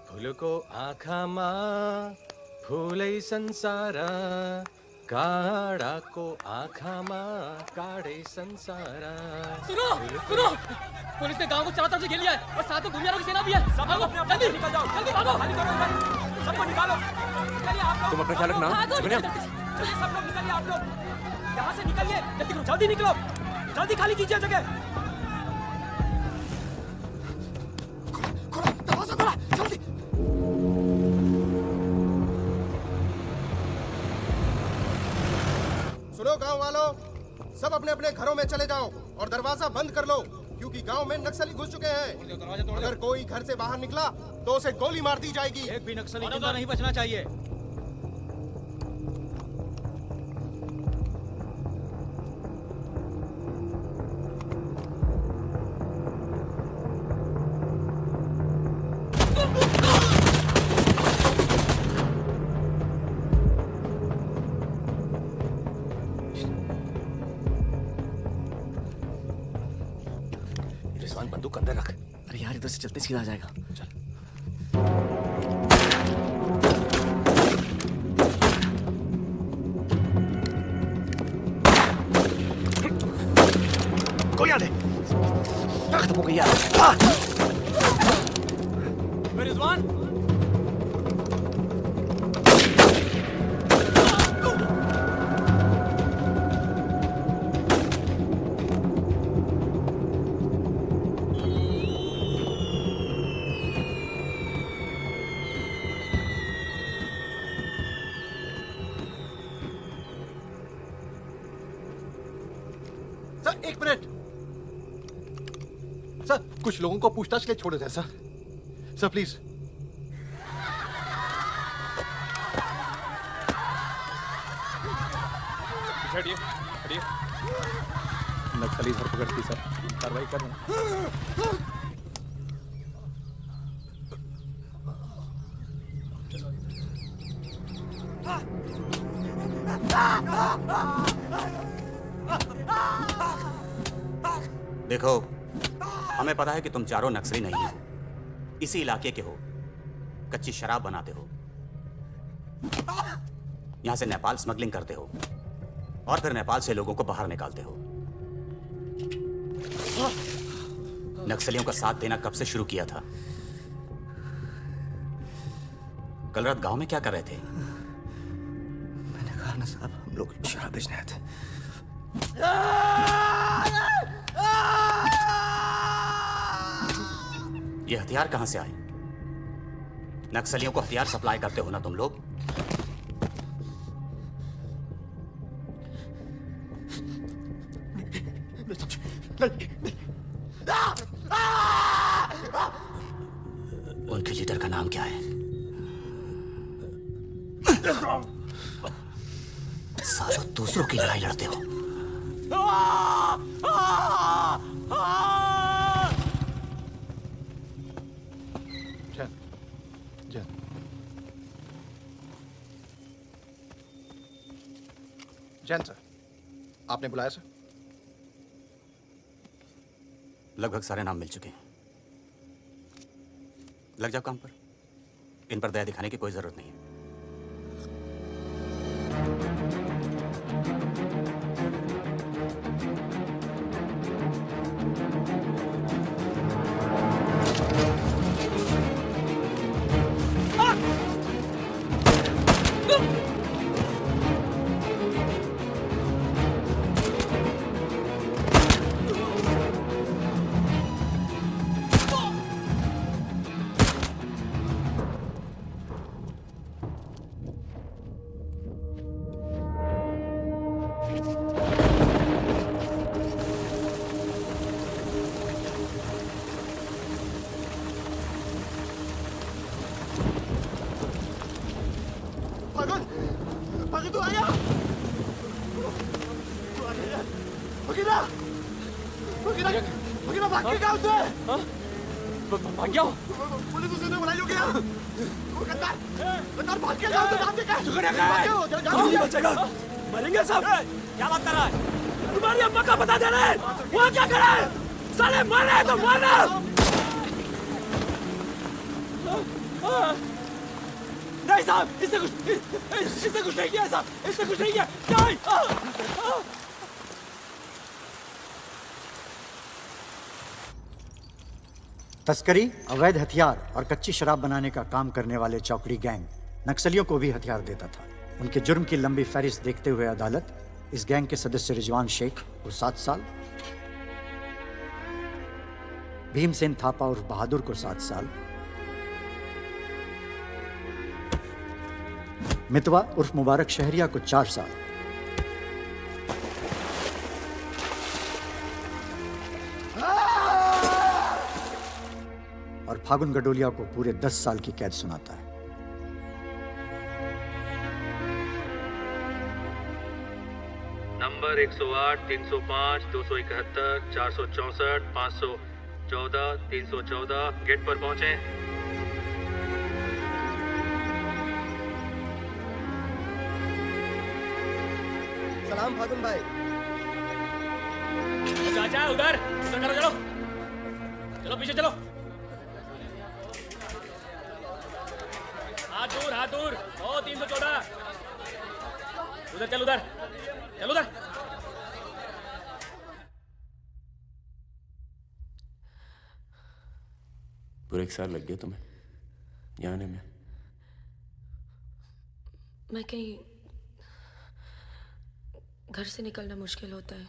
फूल को आँखा माँ फूलै संसार, काड़ा को आँखा माँ काड़े संसार। सुनो सुनो, पुलिस ने गांव को चारों तरफ से घेर लिया है और साथ में भूमियारों की सेना भी है। सब भागो, जल्दी निकल जाओ, जल्दी भागो, खाली करो इधर, सबको निकालो। चलिए आप लोग, तुम अपना ख्याल रखना। चलिए सब लोग निकलिए, आप लोग यहाँ से निकलिए, जल्दी करो, जल्दी निकलो, जल्दी खाली कीजिए जगह। दरवाजा खोला, जल्दी। सुनो गांव वालों, सब अपने अपने घरों में चले जाओ और दरवाजा बंद कर लो, क्योंकि गांव में नक्सली घुस चुके हैं। अगर कोई घर से बाहर निकला तो उसे गोली मार दी जाएगी। एक भी नक्सली जिंदा नहीं बचना चाहिए। रिजवान बंदूक अंदर रख। अरे यार इधर से चलते सीधा आ जाएगा। चल। गोलियां दे। खत्म हो गई यार। रिजवान सर एक मिनट, सर कुछ लोगों को पूछताछ के लिए छोड़ दें सर प्लीज। हटिए हटिए। नक्सली धरपकड़ की सर, कार्रवाई कर रहे हैं। देखो, हमें पता है कि तुम चारों नक्सली नहीं हो, इसी इलाके के हो, कच्ची शराब बनाते हो, यहां से नेपाल स्मगलिंग करते हो और फिर नेपाल से लोगों को बाहर निकालते हो। नक्सलियों का साथ देना कब से शुरू किया था? कल रात गांव में क्या कर रहे थे? मैंने कहा ना साहब, हम लोग शराब बेचने आए थे। ये हथियार कहां से आए? नक्सलियों को हथियार सप्लाई करते हो ना तुम लोग? उनके लीडर का नाम क्या है? सालों दूसरों की लड़ाई लड़ते हो। जैन सर, आपने बुलाया सर? लगभग सारे नाम मिल चुके हैं। लग जाओ काम पर। इन पर दया दिखाने की कोई जरूरत नहीं है। भाग गया। पुलिस उसे बुलाई हो गया। वो गद्दार भाग के जाओ तो नाम क्या है? कौन बचेगा? मरेंगे सब। क्या बात कर रहा है? तुम्हारी अम्मा का बता दे रहे हैं। वहाँ क्या कर रहा है? साले मर रहे हैं तो मरना। नहीं साहब, इसने कुछ नहीं किया साहब, इसने कुछ नहीं किया। नहीं। तस्करी, अवैध हथियार और कच्ची शराब बनाने का काम करने वाले चौकड़ी गैंग नक्सलियों को भी हथियार देता था। उनके जुर्म की लंबी फहरिस्त देखते हुए अदालत इस गैंग के सदस्य रिजवान शेख को 7 साल, भीमसेन थापा उर्फ बहादुर को 7 साल, मितवा उर्फ मुबारक शहरिया को 4 साल और फागुन गडोलिया को पूरे 10 साल की कैद सुनाता है। नंबर 108, 305, 271, 464, 514, 314 गेट पर पहुंचे। सलाम फागुन भाई। चाचा उधर करो, चलो चलो पीछे चलो। हाथ दूर। ओ 314 उधर चल, उधर। पूरे 1 साल लग गया तुम्हें यहाँ आने में? मैं कहीं घर से निकलना मुश्किल होता है।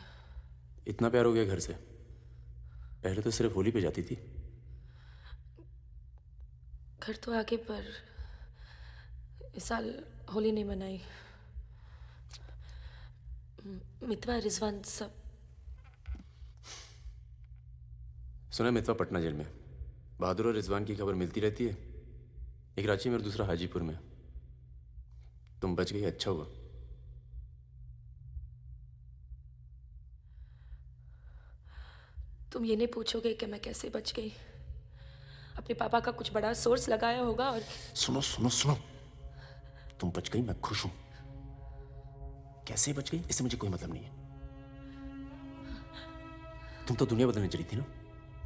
इतना प्यार हो गया घर से? पहले तो सिर्फ होली पे जाती थी। घर तो आगे, पर इस साल होली नहीं मनाई। मितवा, रिजवान सब सुना है मितवा पटना जेल में। बहादुर और रिजवान की खबर मिलती रहती है, एक रांची में और दूसरा हाजीपुर में। तुम बच गई, अच्छा हुआ। तुम ये नहीं पूछोगे कि मैं कैसे बच गई। अपने पापा का कुछ बड़ा सोर्स लगाया होगा और सुनो सुनो सुनो, तुम बच गई, मैं खुश हूं। कैसे बच गई इससे मुझे कोई मतलब नहीं है। तुम तो दुनिया बदलने चली थी ना,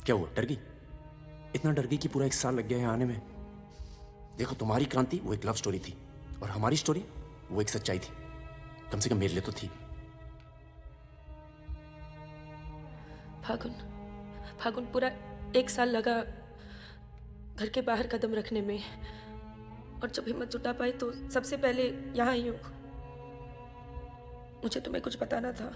क्या हुआ, डर गई? इतना डर गई कि पूरा 1 साल लग गया है आने में। देखो, तुम्हारी क्रांति वो एक लव स्टोरी थी और हमारी स्टोरी वो एक सच्चाई थी। कम से कम मेरे लिए तो थी। फागुन पूरा 1 साल लगा घर के बाहर कदम रखने में, और जब हिम्मत जुटा पाई तो सबसे पहले यहाँ आई हूँ। मुझे तुम्हें कुछ बताना था।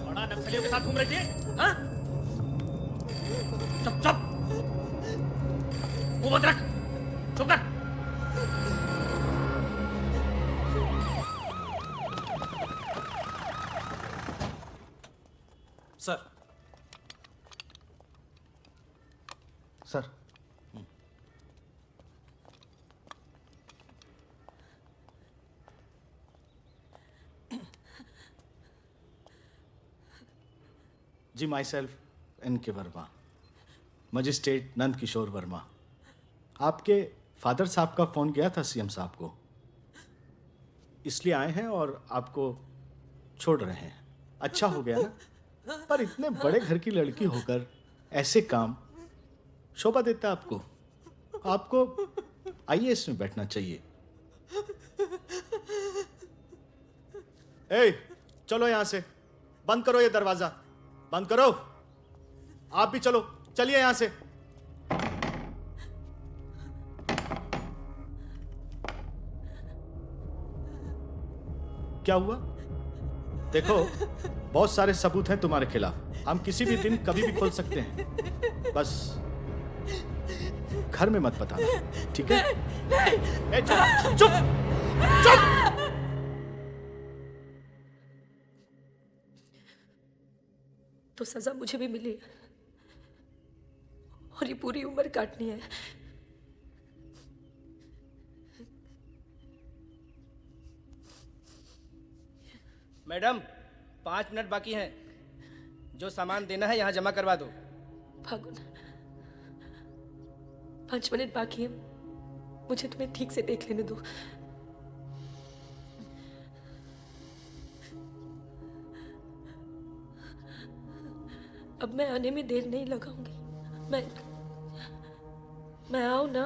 बड़ा नक्सलियों के साथ घूम रही थी, हाँ? चुप चुप, मुंह बंद रख, चुप कर। सर। सर, जी, myself NK Varma, magistrate Nand Kishore Varma. आपके फादर साहब का फ़ोन गया था CM साहब को, इसलिए आए हैं और आपको छोड़ रहे हैं। अच्छा हो गया ना, पर इतने बड़े घर की लड़की होकर ऐसे काम शोभा देता आपको। आपको IAS में बैठना चाहिए। ए, चलो यहां से, बंद करो ये दरवाजा, बंद करो। आप भी चलो, चलिए यहां से। क्या हुआ? देखो, बहुत सारे सबूत हैं तुम्हारे खिलाफ। हम किसी भी दिन कभी भी खोल सकते हैं। बस घर में मत बताना, ठीक है? ए, चुप चुप चुप। तो सजा मुझे भी मिली है और ये पूरी उम्र काटनी है। मैडम, 5 मिनट बाकी हैं। जो सामान देना है यहाँ जमा करवा दो। फागुन, 5 मिनट बाकी है, मुझे तुम्हें ठीक से देख लेने दो। अब मैं आने में देर नहीं लगाऊंगी। मैं आऊं ना?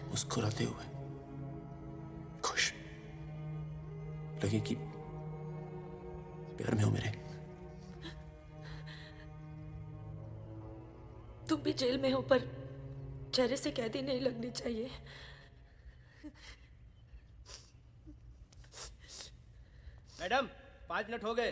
मुस्कुराते हुए, खुश, लगे कि प्यार में हो मेरे। तुम भी जेल में हो, पर चेहरे से कैदी नहीं लगनी चाहिए। मैडम, 5 मिनट हो गए।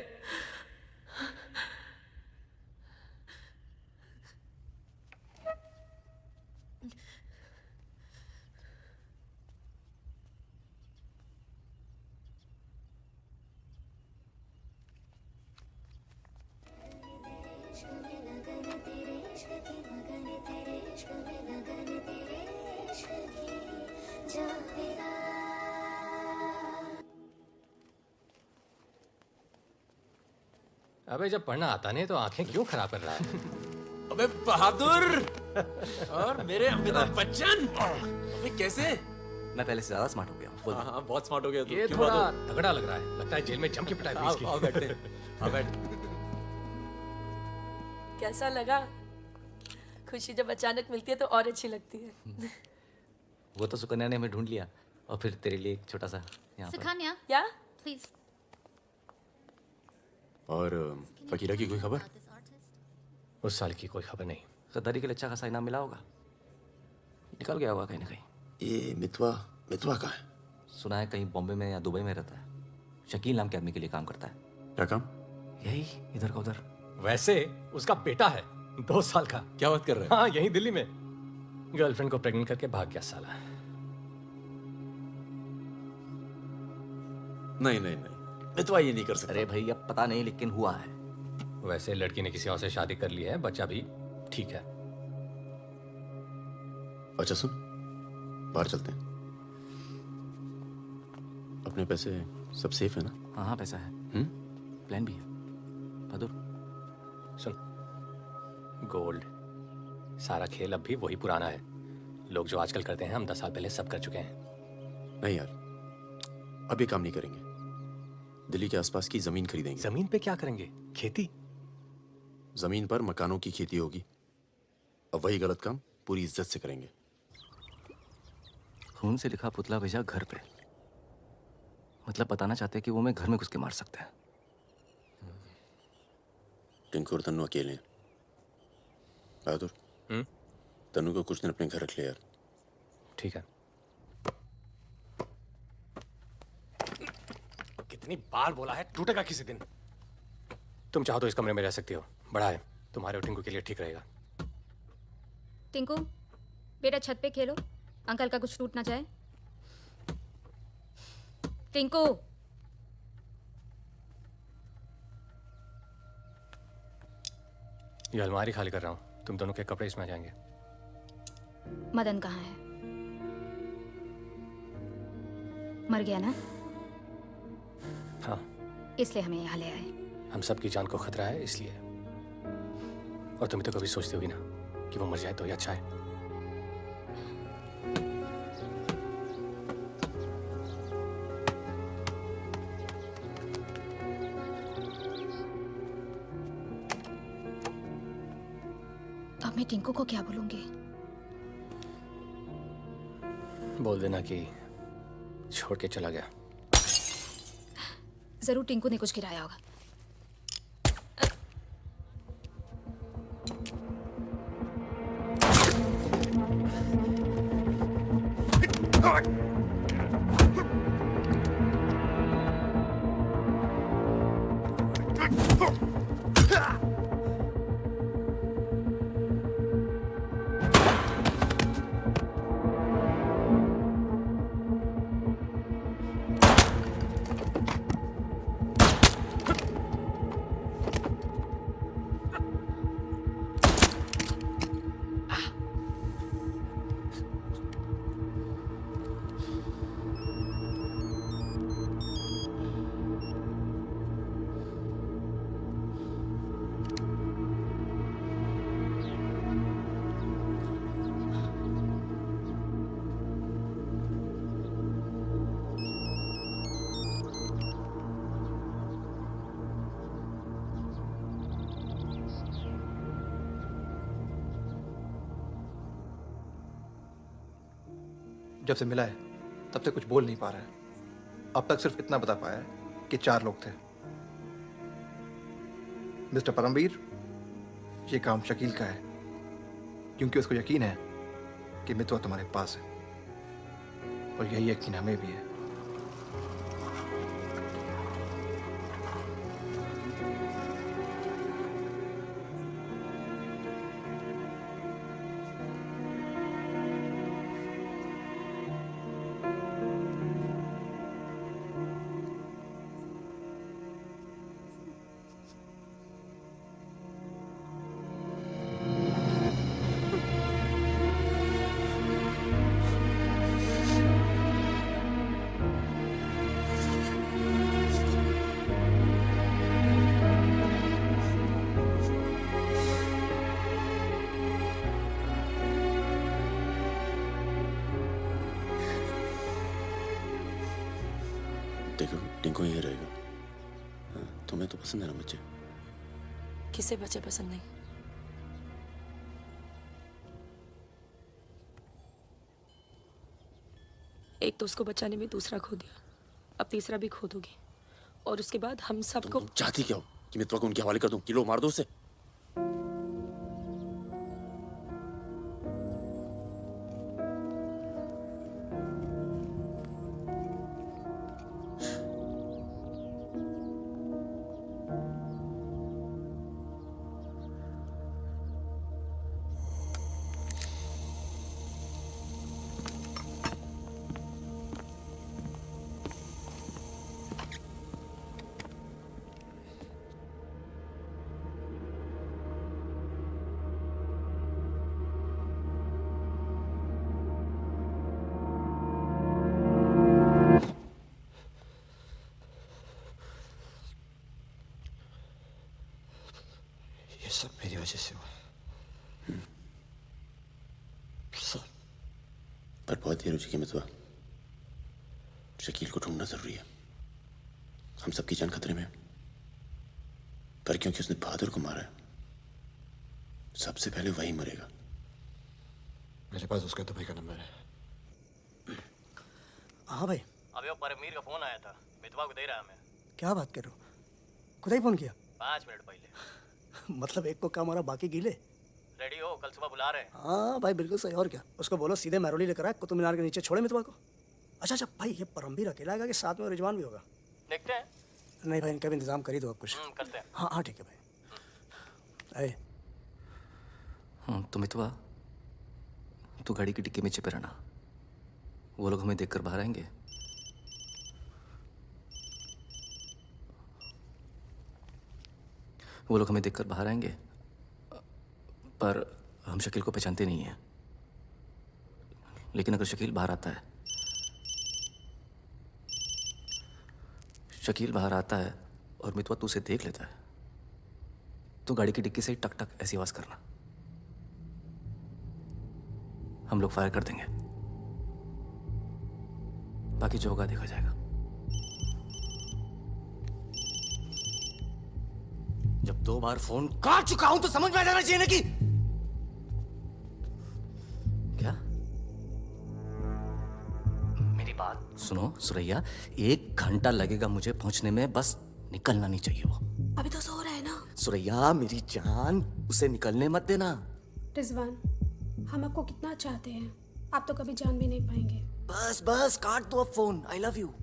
अबे, जब पढ़ना आता नहीं तो आंखें क्यों खराब कर रहा है? अबे बहादुर और मेरे अमिताभ बच्चन, अबे कैसे? मैं पहले से ज्यादा स्मार्ट हो गया हूँ। हाँ, बहुत स्मार्ट हो गया तू। ये क्यों थोड़ा बहादुर? तगड़ा लग रहा है। लगता है जेल में जम के पिटाई हुई इसकी। आओ बैठते, आओ बैठ। कैसा लगा? खुशी जब अचानक मिलती है तो और अच्छी लगती है। वो तो सुकन्या ने हमें ढूंढ लिया, और फिर तेरे लिए एक छोटा सा यहाँ पर। सुकन्या, या प्लीज। और फकीरा की कोई खबर? उस साल की कोई खबर नहीं। गद्दारी के लिए अच्छा खासा इनाम मिला होगा, निकल गया होगा कहीं ना कहीं। ये मितवा कहाँ है? सुना है कहीं बॉम्बे में या दुबई में रहता है। शकील नाम के आदमी के लिए काम करता है। क्या काम? यही इधर का उधर वैसे उसका बेटा है 2 साल का। क्या बात कर रहे हाँ, यहीं दिल्ली में गर्लफ्रेंड को प्रेग्नेंट करके भाग गया साला। नहीं नहीं नहीं, मितवा ये नहीं कर सकता। अरे भाई अब पता नहीं, लेकिन हुआ है। वैसे लड़की ने किसी और से शादी कर ली है, बच्चा भी ठीक है। अच्छा सुन, बाहर चलते हैं। अपने पैसे सब सेफ है ना? हाँ हाँ, पैसा है। प्लान भी है। बहादुर सुन, गोल्ड सारा खेल अब भी वही पुराना है। लोग जो आजकल करते हैं हम 10 साल पहले सब कर चुके हैं। नहीं यार, अब ये काम नहीं करेंगे। दिल्ली के आसपास की जमीन खरीदेंगे। जमीन पे क्या करेंगे? खेती। जमीन पर मकानों की खेती होगी। अब वही गलत काम पूरी इज्जत से करेंगे। खून से लिखा पुतला भेजा घर पे, मतलब बताना चाहते हैं कि वो मैं घर में घुस के मार सकते हैं। टिंकू और तन्नू अकेले हैं। बहादुर, तन्नू को कुछ दिन अपने घर रख ले यार। ठीक है। कितनी बार बोला है, टूटेगा किसी दिन। तुम चाहो तो इस कमरे में रह सकती हो, बड़ा है, तुम्हारे और टिंकू के लिए ठीक रहेगा। टिंकू बेटा छत पे खेलो, अंकल का कुछ टूट ना जाए। टिंकू ये अलमारी खाली कर रहा हूँ, तुम दोनों के कपड़े इसमें आ जाएंगे। मदन कहाँ है? मर गया ना? हाँ, इसलिए हमें यहाँ ले आए। हम सबकी जान को खतरा है इसलिए। और तुम तो कभी सोचते होगी ना कि वो मर जाए तो ही अच्छा है। तो अब मैं टिंकू को क्या बोलूंगी? बोल देना कि छोड़ के चला गया। जरूर टिंकू ने कुछ गिराया होगा। जब से मिला है तब से कुछ बोल नहीं पा रहा है। अब तक सिर्फ इतना बता पाया है कि 4 लोग थे। मिस्टर परमवीर, ये काम शकील का है, क्योंकि उसको यकीन है कि मितवा तुम्हारे पास है, और यही यकीन हमें भी है। देखो, टिंकू यही रहेगा। हाँ, तुम्हें तो पसंद है ना बच्चे? किसे बच्चे पसंद नहीं? एक तो उसको बचाने में दूसरा खो दिया, अब तीसरा भी खो दोगी, और उसके बाद हम सबको। तुम चाहती क्या हो कि मितवा को उनके हवाले कर दूं? किलो मार दो उसे। ये सब मेरी वजह से हुआ। सब। पर बहुत देर हो चुकी है मितवा। शकील को ढूंढना जरूरी है। हम सबकी जान खतरे में है। पर क्योंकि उसने बहादुर को मारा है, सबसे पहले वही मरेगा। मेरे पास उसका दुबई का नंबर है। हाँ भाई, अबे वो परमीर का फोन आया था, मितवा को दे रहा मैं। क्या बात कर रहे हो? खुद ही फोन किया? 5 मिनट पहले। मतलब एक को काम आ रहा, बाकी गीले। रेडी हो, कल सुबह बुला रहे हैं। हाँ भाई बिल्कुल सही। और क्या, उसको बोलो सीधे महरौली लेकर आए, कुतुब मीनार के नीचे छोड़े मितवा को। अच्छा भाई, ये परमवीर अकेला आएगा कि साथ में रिजवान भी होगा? देखते हैं। नहीं भाई, इनका भी इंतजाम कर ही दो आप कुछ। करते हैं। हाँ हाँ ठीक है भाई। तो मितवा, तू गाड़ी की डिक्की में छिपे रहना। वो लोग हमें देखकर बाहर आएंगे। वो लोग हमें देखकर बाहर आएंगे, पर हम शकील को पहचानते नहीं हैं। लेकिन अगर शकील बाहर आता है, और मितवा तू उसे देख लेता है, तो गाड़ी की डिक्की से ही टक टक ऐसी आवाज करना। हम लोग फायर कर देंगे, बाकी जो होगा देखा जाएगा। जब 2 बार फोन काट चुका हूं तो समझ में आ जाना चाहिए ना कि क्या। मेरी बात सुनो सुरैया, 1 घंटा लगेगा मुझे पहुंचने में, बस निकलना नहीं चाहिए वो। अभी तो सो रहा है ना। सुरैया मेरी जान, उसे निकलने मत देना। रिजवान, हम आपको कितना चाहते हैं, आप तो कभी जान भी नहीं पाएंगे। बस बस काट दो अब फोन। I love you.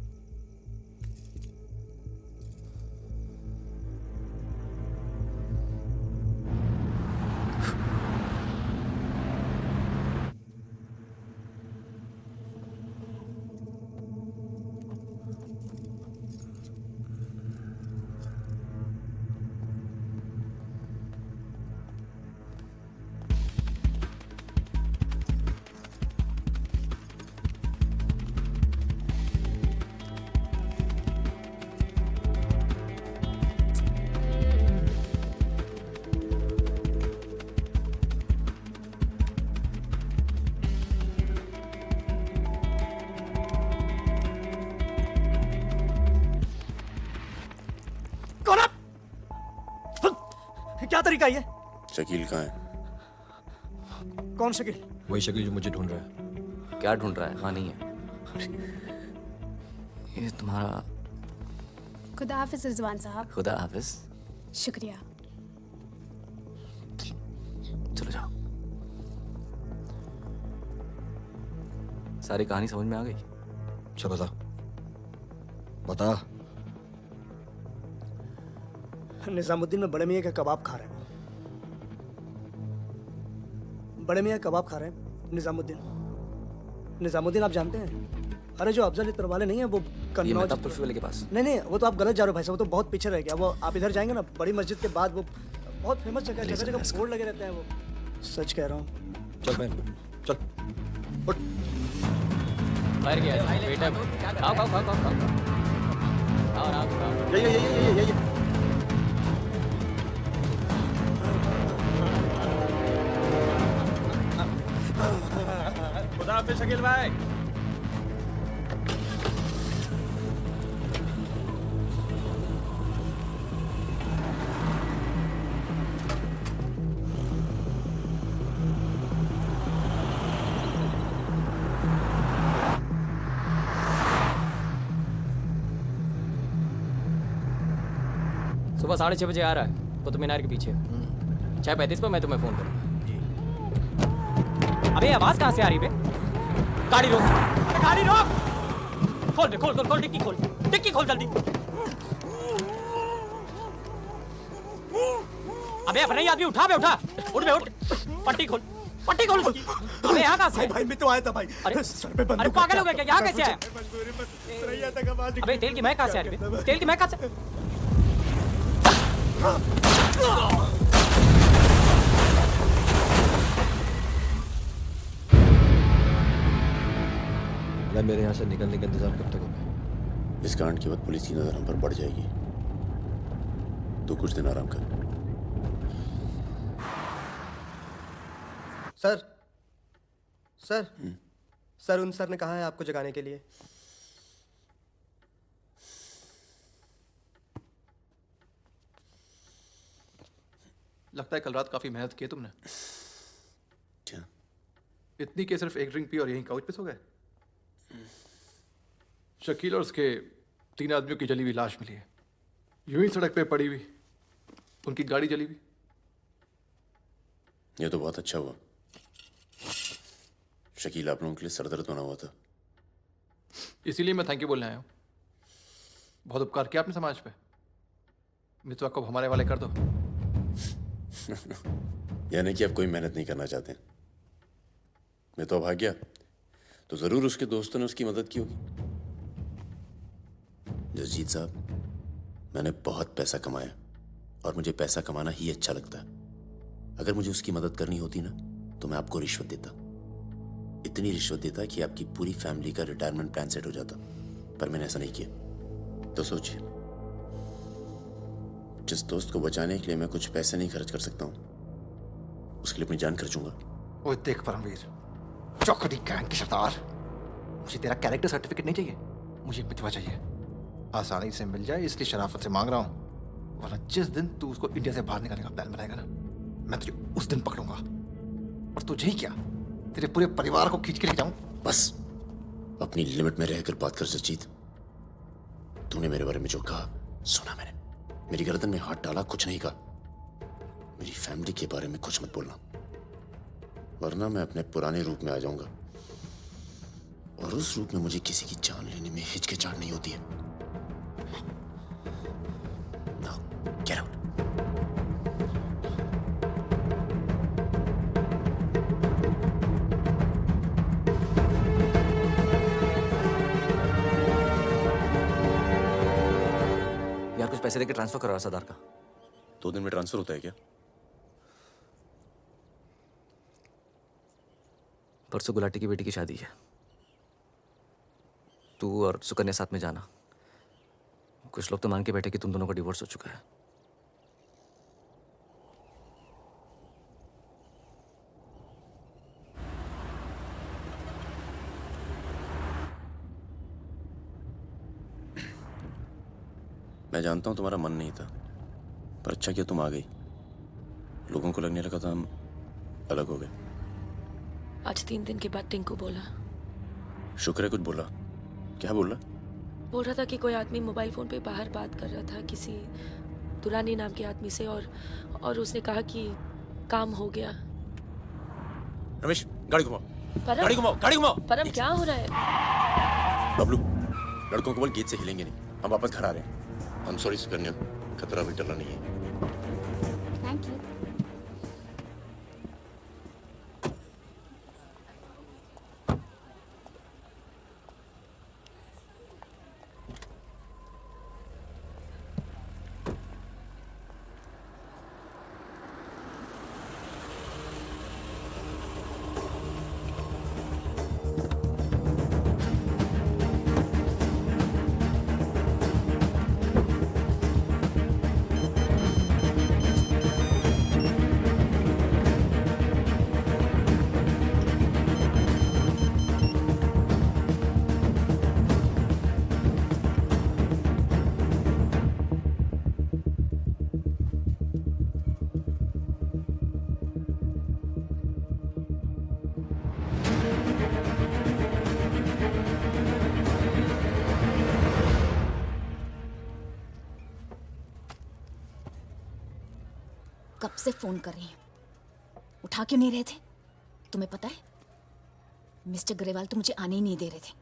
क्या तरीका ये? शकील कहाँ है? कौन शकील? वही शकील जो मुझे ढूंढ रहा है। क्या ढूंढ रहा है? हाँ नहीं है। ये तुम्हारा। खुदा हाफिज रिजवान साहब। खुदा हाफिज। शुक्रिया। चलो जाओ। सारी कहानी समझ में आ गई? अच्छा बता। निजामुद्दीन में बड़े मियाँ का कबाब खा रहे हैं। बड़े मियाँ कबाब खा रहे हैं। निजामुद्दीन आप जानते हैं? अरे जो अफजल इत्र वाले नहीं है वो कन्नौज वाले के पास। नहीं, वो तो आप गलत जा रहे हो भाई साहब, वो तो बहुत पीछे रह गया। वो आप इधर जाएंगे ना, बड़ी मस्जिद के बाद, वो बहुत फेमस जगह, जगह बोर्ड लगे रहते हैं। वो सच कह रहा हूँ। चल बहन चल। बाहर गया बेटा। आओ। ये खुदा हाफिज शकील भाई। सुबह 6:30 बजे आ रहा है, कुतुब मीनार के पीछे। 6:35 पर मैं तुम्हें फोन करूंगा। अबे आवाज कहाँ से आ रही बे? गाड़ी रोक, गाड़ी रोक। खोल डिक्की खोल जल्दी। अबे अपना ही आदमी उठा उठ। पट्टी खोल। अबे यहाँ कहाँ से? भाई मैं तो आया था भाई। अरे पागल हो गया क्या? यहाँ कैसे आया? अबे तेल की महक कहाँ से आ रही है? तेल की महक कहाँ से? मेरे यहाँ से निकलने का इंतजाम कब तक होगा? इस कांड के बाद पुलिस की नजर हम पर बढ़ जाएगी। तू कुछ दिन आराम कर, सर सर सर उन सर ने कहा है आपको जगाने के लिए। लगता है कल रात काफी मेहनत की है तुमने। क्या? इतनी कि सिर्फ एक ड्रिंक पी और यहीं काउच पे सो गए? शकील और उसके 3 आदमियों की जली हुई लाश मिली है, यूं ही सड़क पे पड़ी हुई, उनकी गाड़ी जली हुई। ये तो बहुत अच्छा हुआ। शकील आप लोगों के लिए सरदर्द बना हुआ था। इसीलिए मैं थैंक यू बोलने आया हूँ। बहुत उपकार किया आपने समाज पे। मितवा को हमारे वाले कर दो। यानी कि आप कोई मेहनत नहीं करना चाहते। मैं तो भाग गया तो जरूर उसके दोस्तों ने उसकी मदद की होगी। जसजीत साहब, मैंने बहुत पैसा कमाया और मुझे पैसा कमाना ही अच्छा लगता है। अगर मुझे उसकी मदद करनी होती ना तो मैं आपको रिश्वत देता, इतनी रिश्वत देता कि आपकी पूरी फैमिली का रिटायरमेंट प्लान सेट हो जाता। पर मैंने ऐसा नहीं किया। तो सोचिए, जिस दोस्त को बचाने के लिए मैं कुछ पैसे नहीं खर्च कर सकता हूं, उसके लिए अपनी जान खर्चूंगा। ओए देख परमवीर, चौकड़ी गैंग की सरदार, मुझे तेरा कैरेक्टर सर्टिफिकेट नहीं चाहिए, मुझे मितवा चाहिए। आसानी से मिल जाए इसलिए शराफत से मांग रहा हूं, वरना जिस दिन तू उसको इंडिया से बाहर निकालने का प्लान बनाएगा ना, मैं तुझे उस दिन पकड़ूंगा और तुझे ही क्या, तेरे पूरे परिवार को खींच के ले जाऊं। बस अपनी लिमिट में रहकर बात कर सचित। तूने मेरे बारे में जो कहा सुना मैंने, मेरी गर्दन में हाथ डाला, कुछ नहीं कहा। मेरी फैमिली के बारे में कुछ मत बोलना, वरना मैं अपने पुराने रूप में आ जाऊंगा और उस रूप में मुझे किसी की जान लेने में हिचकिचाहट नहीं होती है। Now, get out. यार कुछ पैसे देके ट्रांसफर करा सरदार का। 2 दिन में ट्रांसफर होता है क्या? परसों गुलाटी की बेटी की शादी है, तू और सुकन्या साथ में जाना। कुछ लोग तो मान के बैठे कि तुम दोनों का डिवोर्स हो चुका है। मैं जानता हूं तुम्हारा मन नहीं था, पर अच्छा किया तुम आ गई। लोगों को लगने लगा था हम अलग हो गए। आज 3 दिन के बाद टिंकू बोला। शुक्र है कुछ बोला। क्या बोला? बोल रहा था कि कोई आदमी मोबाइल फोन पे बाहर बात कर रहा था किसी दुरानी नाम के आदमी से, और उसने कहा कि काम हो गया। रमेश, गाड़ी घुमाओ। परम, गाड़ी घुमाओ, गाड़ी घुमाओ। परम क्या हो रहा है? बबलू, लड़कों को बोल गेट से हिलेंगे नहीं, हम वापस घर आ रहे हैं। I'm sorry सुकन्या, खतरा भी टला नहीं है। Thank you. कब से फोन कर रही हूं, उठा क्यों नहीं रहे थे? तुम्हें पता है मिस्टर ग्रेवाल तो मुझे आने ही नहीं दे रहे थे।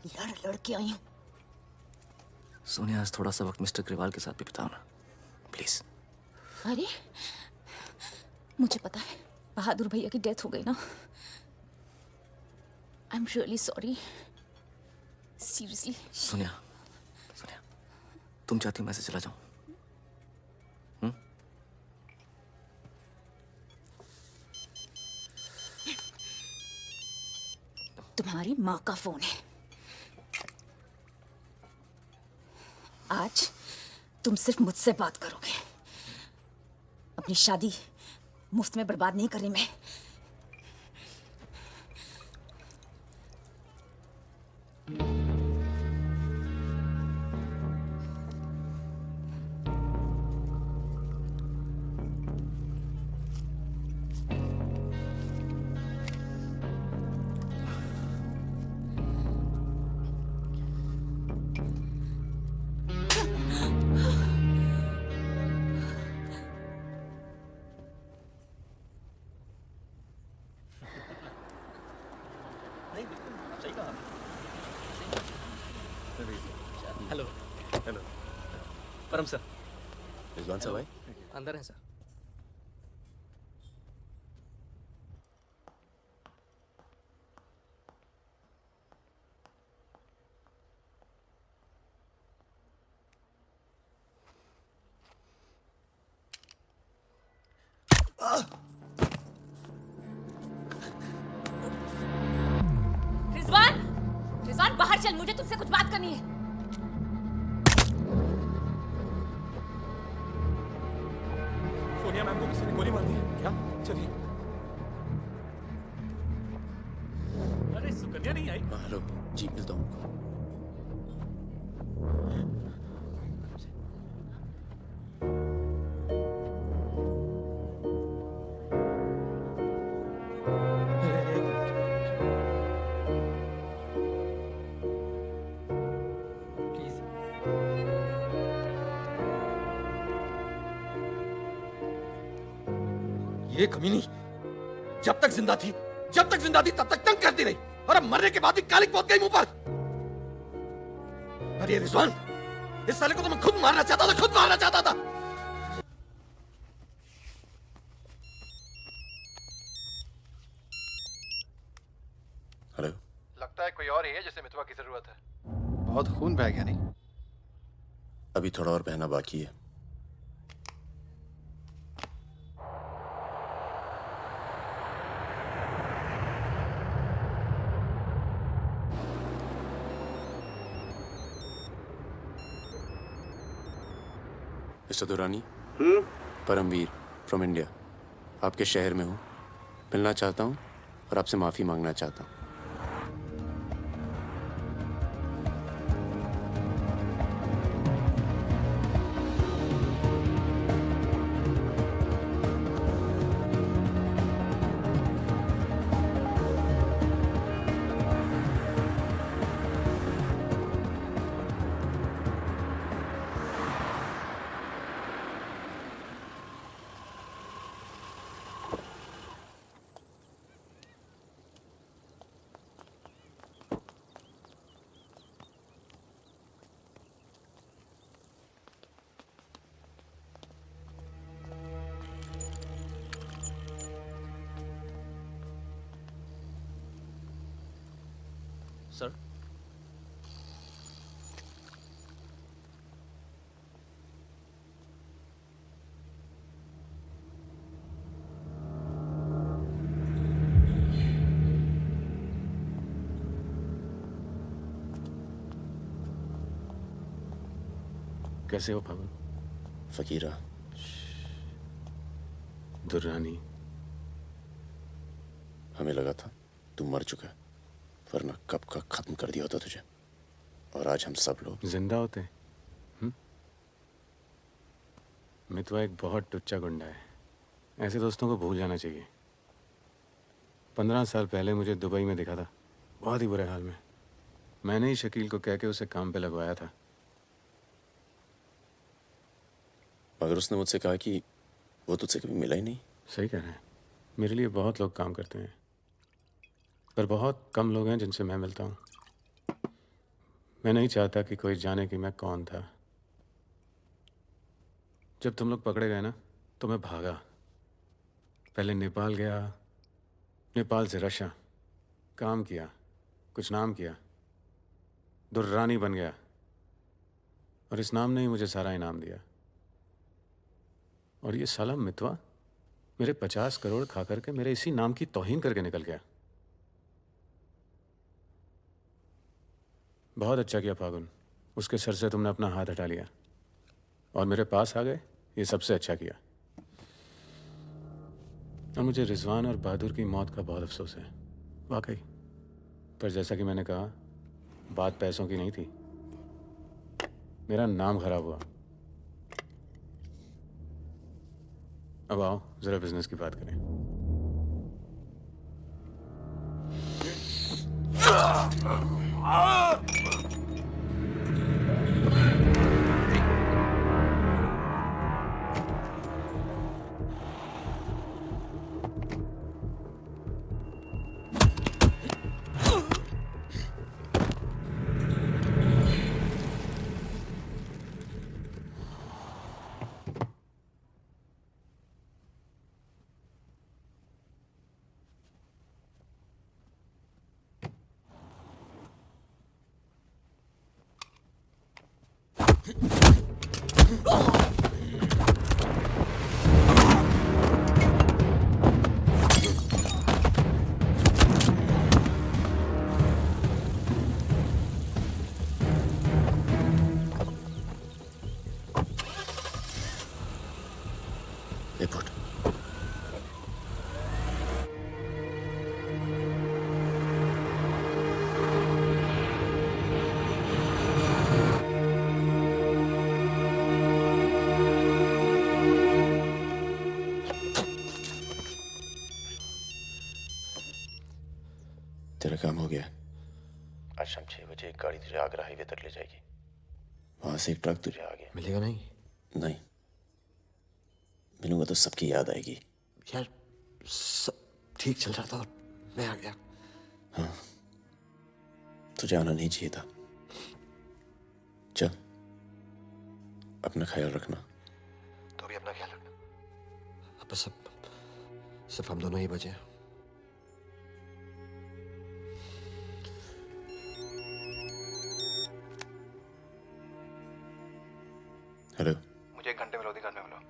लड़ लड़ के आई हूं। सोनिया, आज थोड़ा सा वक्त मिस्टर ग्रेवाल के साथ भी बिताओ ना, प्लीज। अरे मुझे पता है बहादुर भैया की डेथ हो गई ना। I am really sorry, seriously. Sonia, Sonia, तुम चाहती हो मैं से चला जाऊं? तुम्हारी माँ का फोन है। आज तुम सिर्फ मुझसे बात करोगे। अपनी शादी मुफ्त में बर्बाद नहीं कर रही मैं। परम सर। रिजवान साहब आए? अंदर है सर। रिजवान, रिजवान बाहर चल, मुझे तुमसे कुछ बात करनी है। सोनिया मैम को किसी ने गोली मार दी है। क्या? चलिए। अरे सुकन्या नहीं आई? हेलो, जी मिलता हूँ। ये कमीनी जब तक जिंदा थी तब तक तंग करती रही, और अब मरने के बाद भी कालिक पहुंच गई मुंह पर। अरे रिजवान, इस साले को तो मैं खुद मारना चाहता था। हेलो, लगता है कोई और ही है जिसे मितवा की जरूरत है। बहुत खून बह गया नहीं? अभी थोड़ा और बहना बाकी है। Mister Durrani, Paramveer from India, आपके शहर में हूँ, मिलना चाहता हूँ और आपसे माफ़ी मांगना चाहता हूँ। सर, कैसे हो भवन? फकीरा, दुर्रानी, हमें लगा था तू मर चुका है, वरना कब का खत्म कर दिया होता तुझे, और आज हम सब लोग जिंदा होते हैं। मितवा एक बहुत टुच्चा गुंडा है, ऐसे दोस्तों को भूल जाना चाहिए। 15 साल पहले मुझे दुबई में दिखा था, बहुत ही बुरे हाल में। मैंने ही शकील को कह के उसे काम पे लगवाया था। मगर उसने मुझसे कहा कि वो तुझसे कभी मिला ही नहीं। सही कह रहे हैं, मेरे लिए बहुत लोग काम करते हैं, पर बहुत कम लोग हैं जिनसे मैं मिलता हूँ। मैं नहीं चाहता कि कोई जाने कि मैं कौन था। जब तुम लोग पकड़े गए ना, तो मैं भागा। पहले नेपाल गया, नेपाल से रशिया, काम किया, कुछ नाम किया, दुर्रानी बन गया, और इस नाम ने ही मुझे सारा इनाम दिया। और ये साला मितवा मेरे 50 करोड़ खा करके मेरे इसी नाम की तौहीन करके निकल गया। बहुत अच्छा किया फागुन, उसके सर से तुमने अपना हाथ हटा लिया और मेरे पास आ गए, ये सबसे अच्छा किया। और मुझे रिजवान और बहादुर की मौत का बहुत अफसोस है, वाकई। पर जैसा कि मैंने कहा, बात पैसों की नहीं थी, मेरा नाम खराब हुआ। अब आओ जरा बिजनेस की बात करें। रिपोर्ट। तेरा काम हो गया। आज शाम 6 बजे एक गाड़ी तुझे आगरा हाईवे तक ले जाएगी। वहां से एक ट्रक तुझे आगे मिलेगा नहीं? नहीं, मिलूंगा तो सबकी याद आएगी। यार सब ठीक चल रहा था और मैं आ गया। हाँ, तुझे आना नहीं चाहिए था। चल, अपना ख्याल रखना। तो भी अपना ख्याल रखना। अब बस सिर्फ हम दोनों ही बचे हैं। हेलो, मुझे 1 घंटे में लोधी घर में मिलो।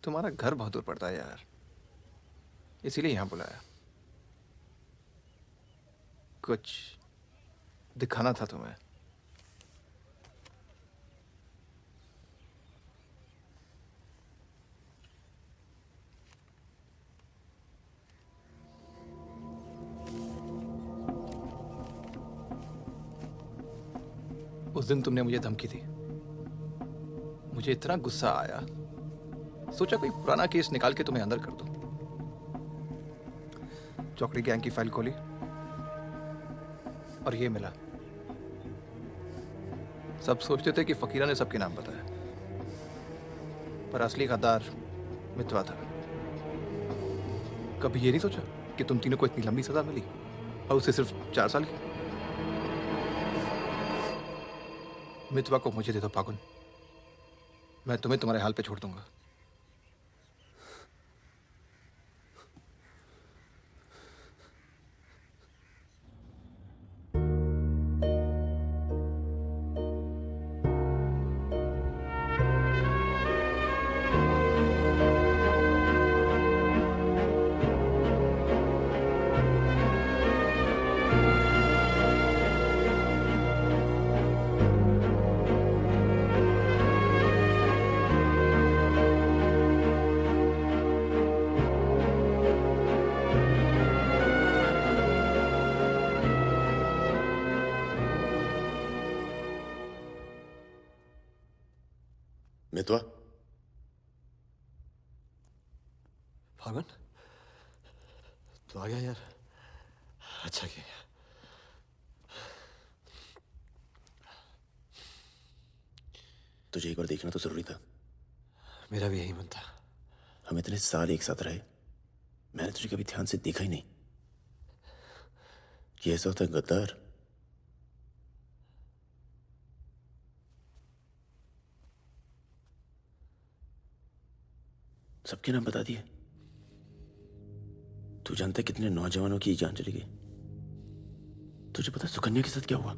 तुम्हारा घर बहुत दूर पड़ता है यार, इसीलिए यहाँ बुलाया। कुछ दिखाना था तुम्हें। उस दिन तुमने मुझे धमकी दी, मुझे इतना गुस्सा आया, सोचा कोई पुराना केस निकाल के तुम्हें अंदर कर दूं। चौकड़ी गैंग की फाइल खोली और ये मिला। सब सोचते थे कि फकीरा ने सबके नाम बताया, पर असली गद्दार मितवा था। कभी ये नहीं सोचा कि तुम तीनों को इतनी लंबी सजा मिली और उसे सिर्फ 4 साल की। मितवा को मुझे दे दो फागुन, मैं तुम्हें तुम्हारे हाल पे छोड़ दूंगा। मितवा, फागुन तू आ गया यार, अच्छा किया। तुझे एक बार देखना तो जरूरी था। मेरा भी यही मन था। हम इतने साल एक साथ रहे, मैंने तुझे कभी ध्यान से देखा ही नहीं। ये ऐसा होता है गद्दार। सबके नाम बता दिए। तू जानता है कितने नौजवानों की जान चली गई? तुझे पता सुकन्या के साथ क्या हुआ?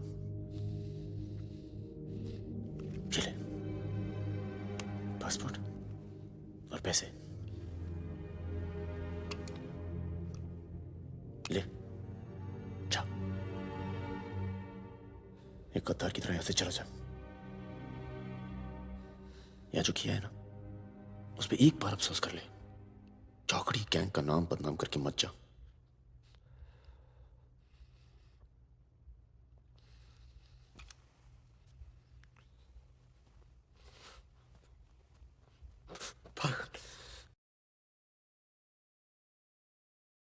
चले, पासपोर्ट और पैसे ले, जा। एक गद्दार की तरह यहां से चला जा। यहां जो किया है ना, उस पर एक बार अफसोस कर ले। चौकड़ी गैंग का नाम बदनाम करके मत जा।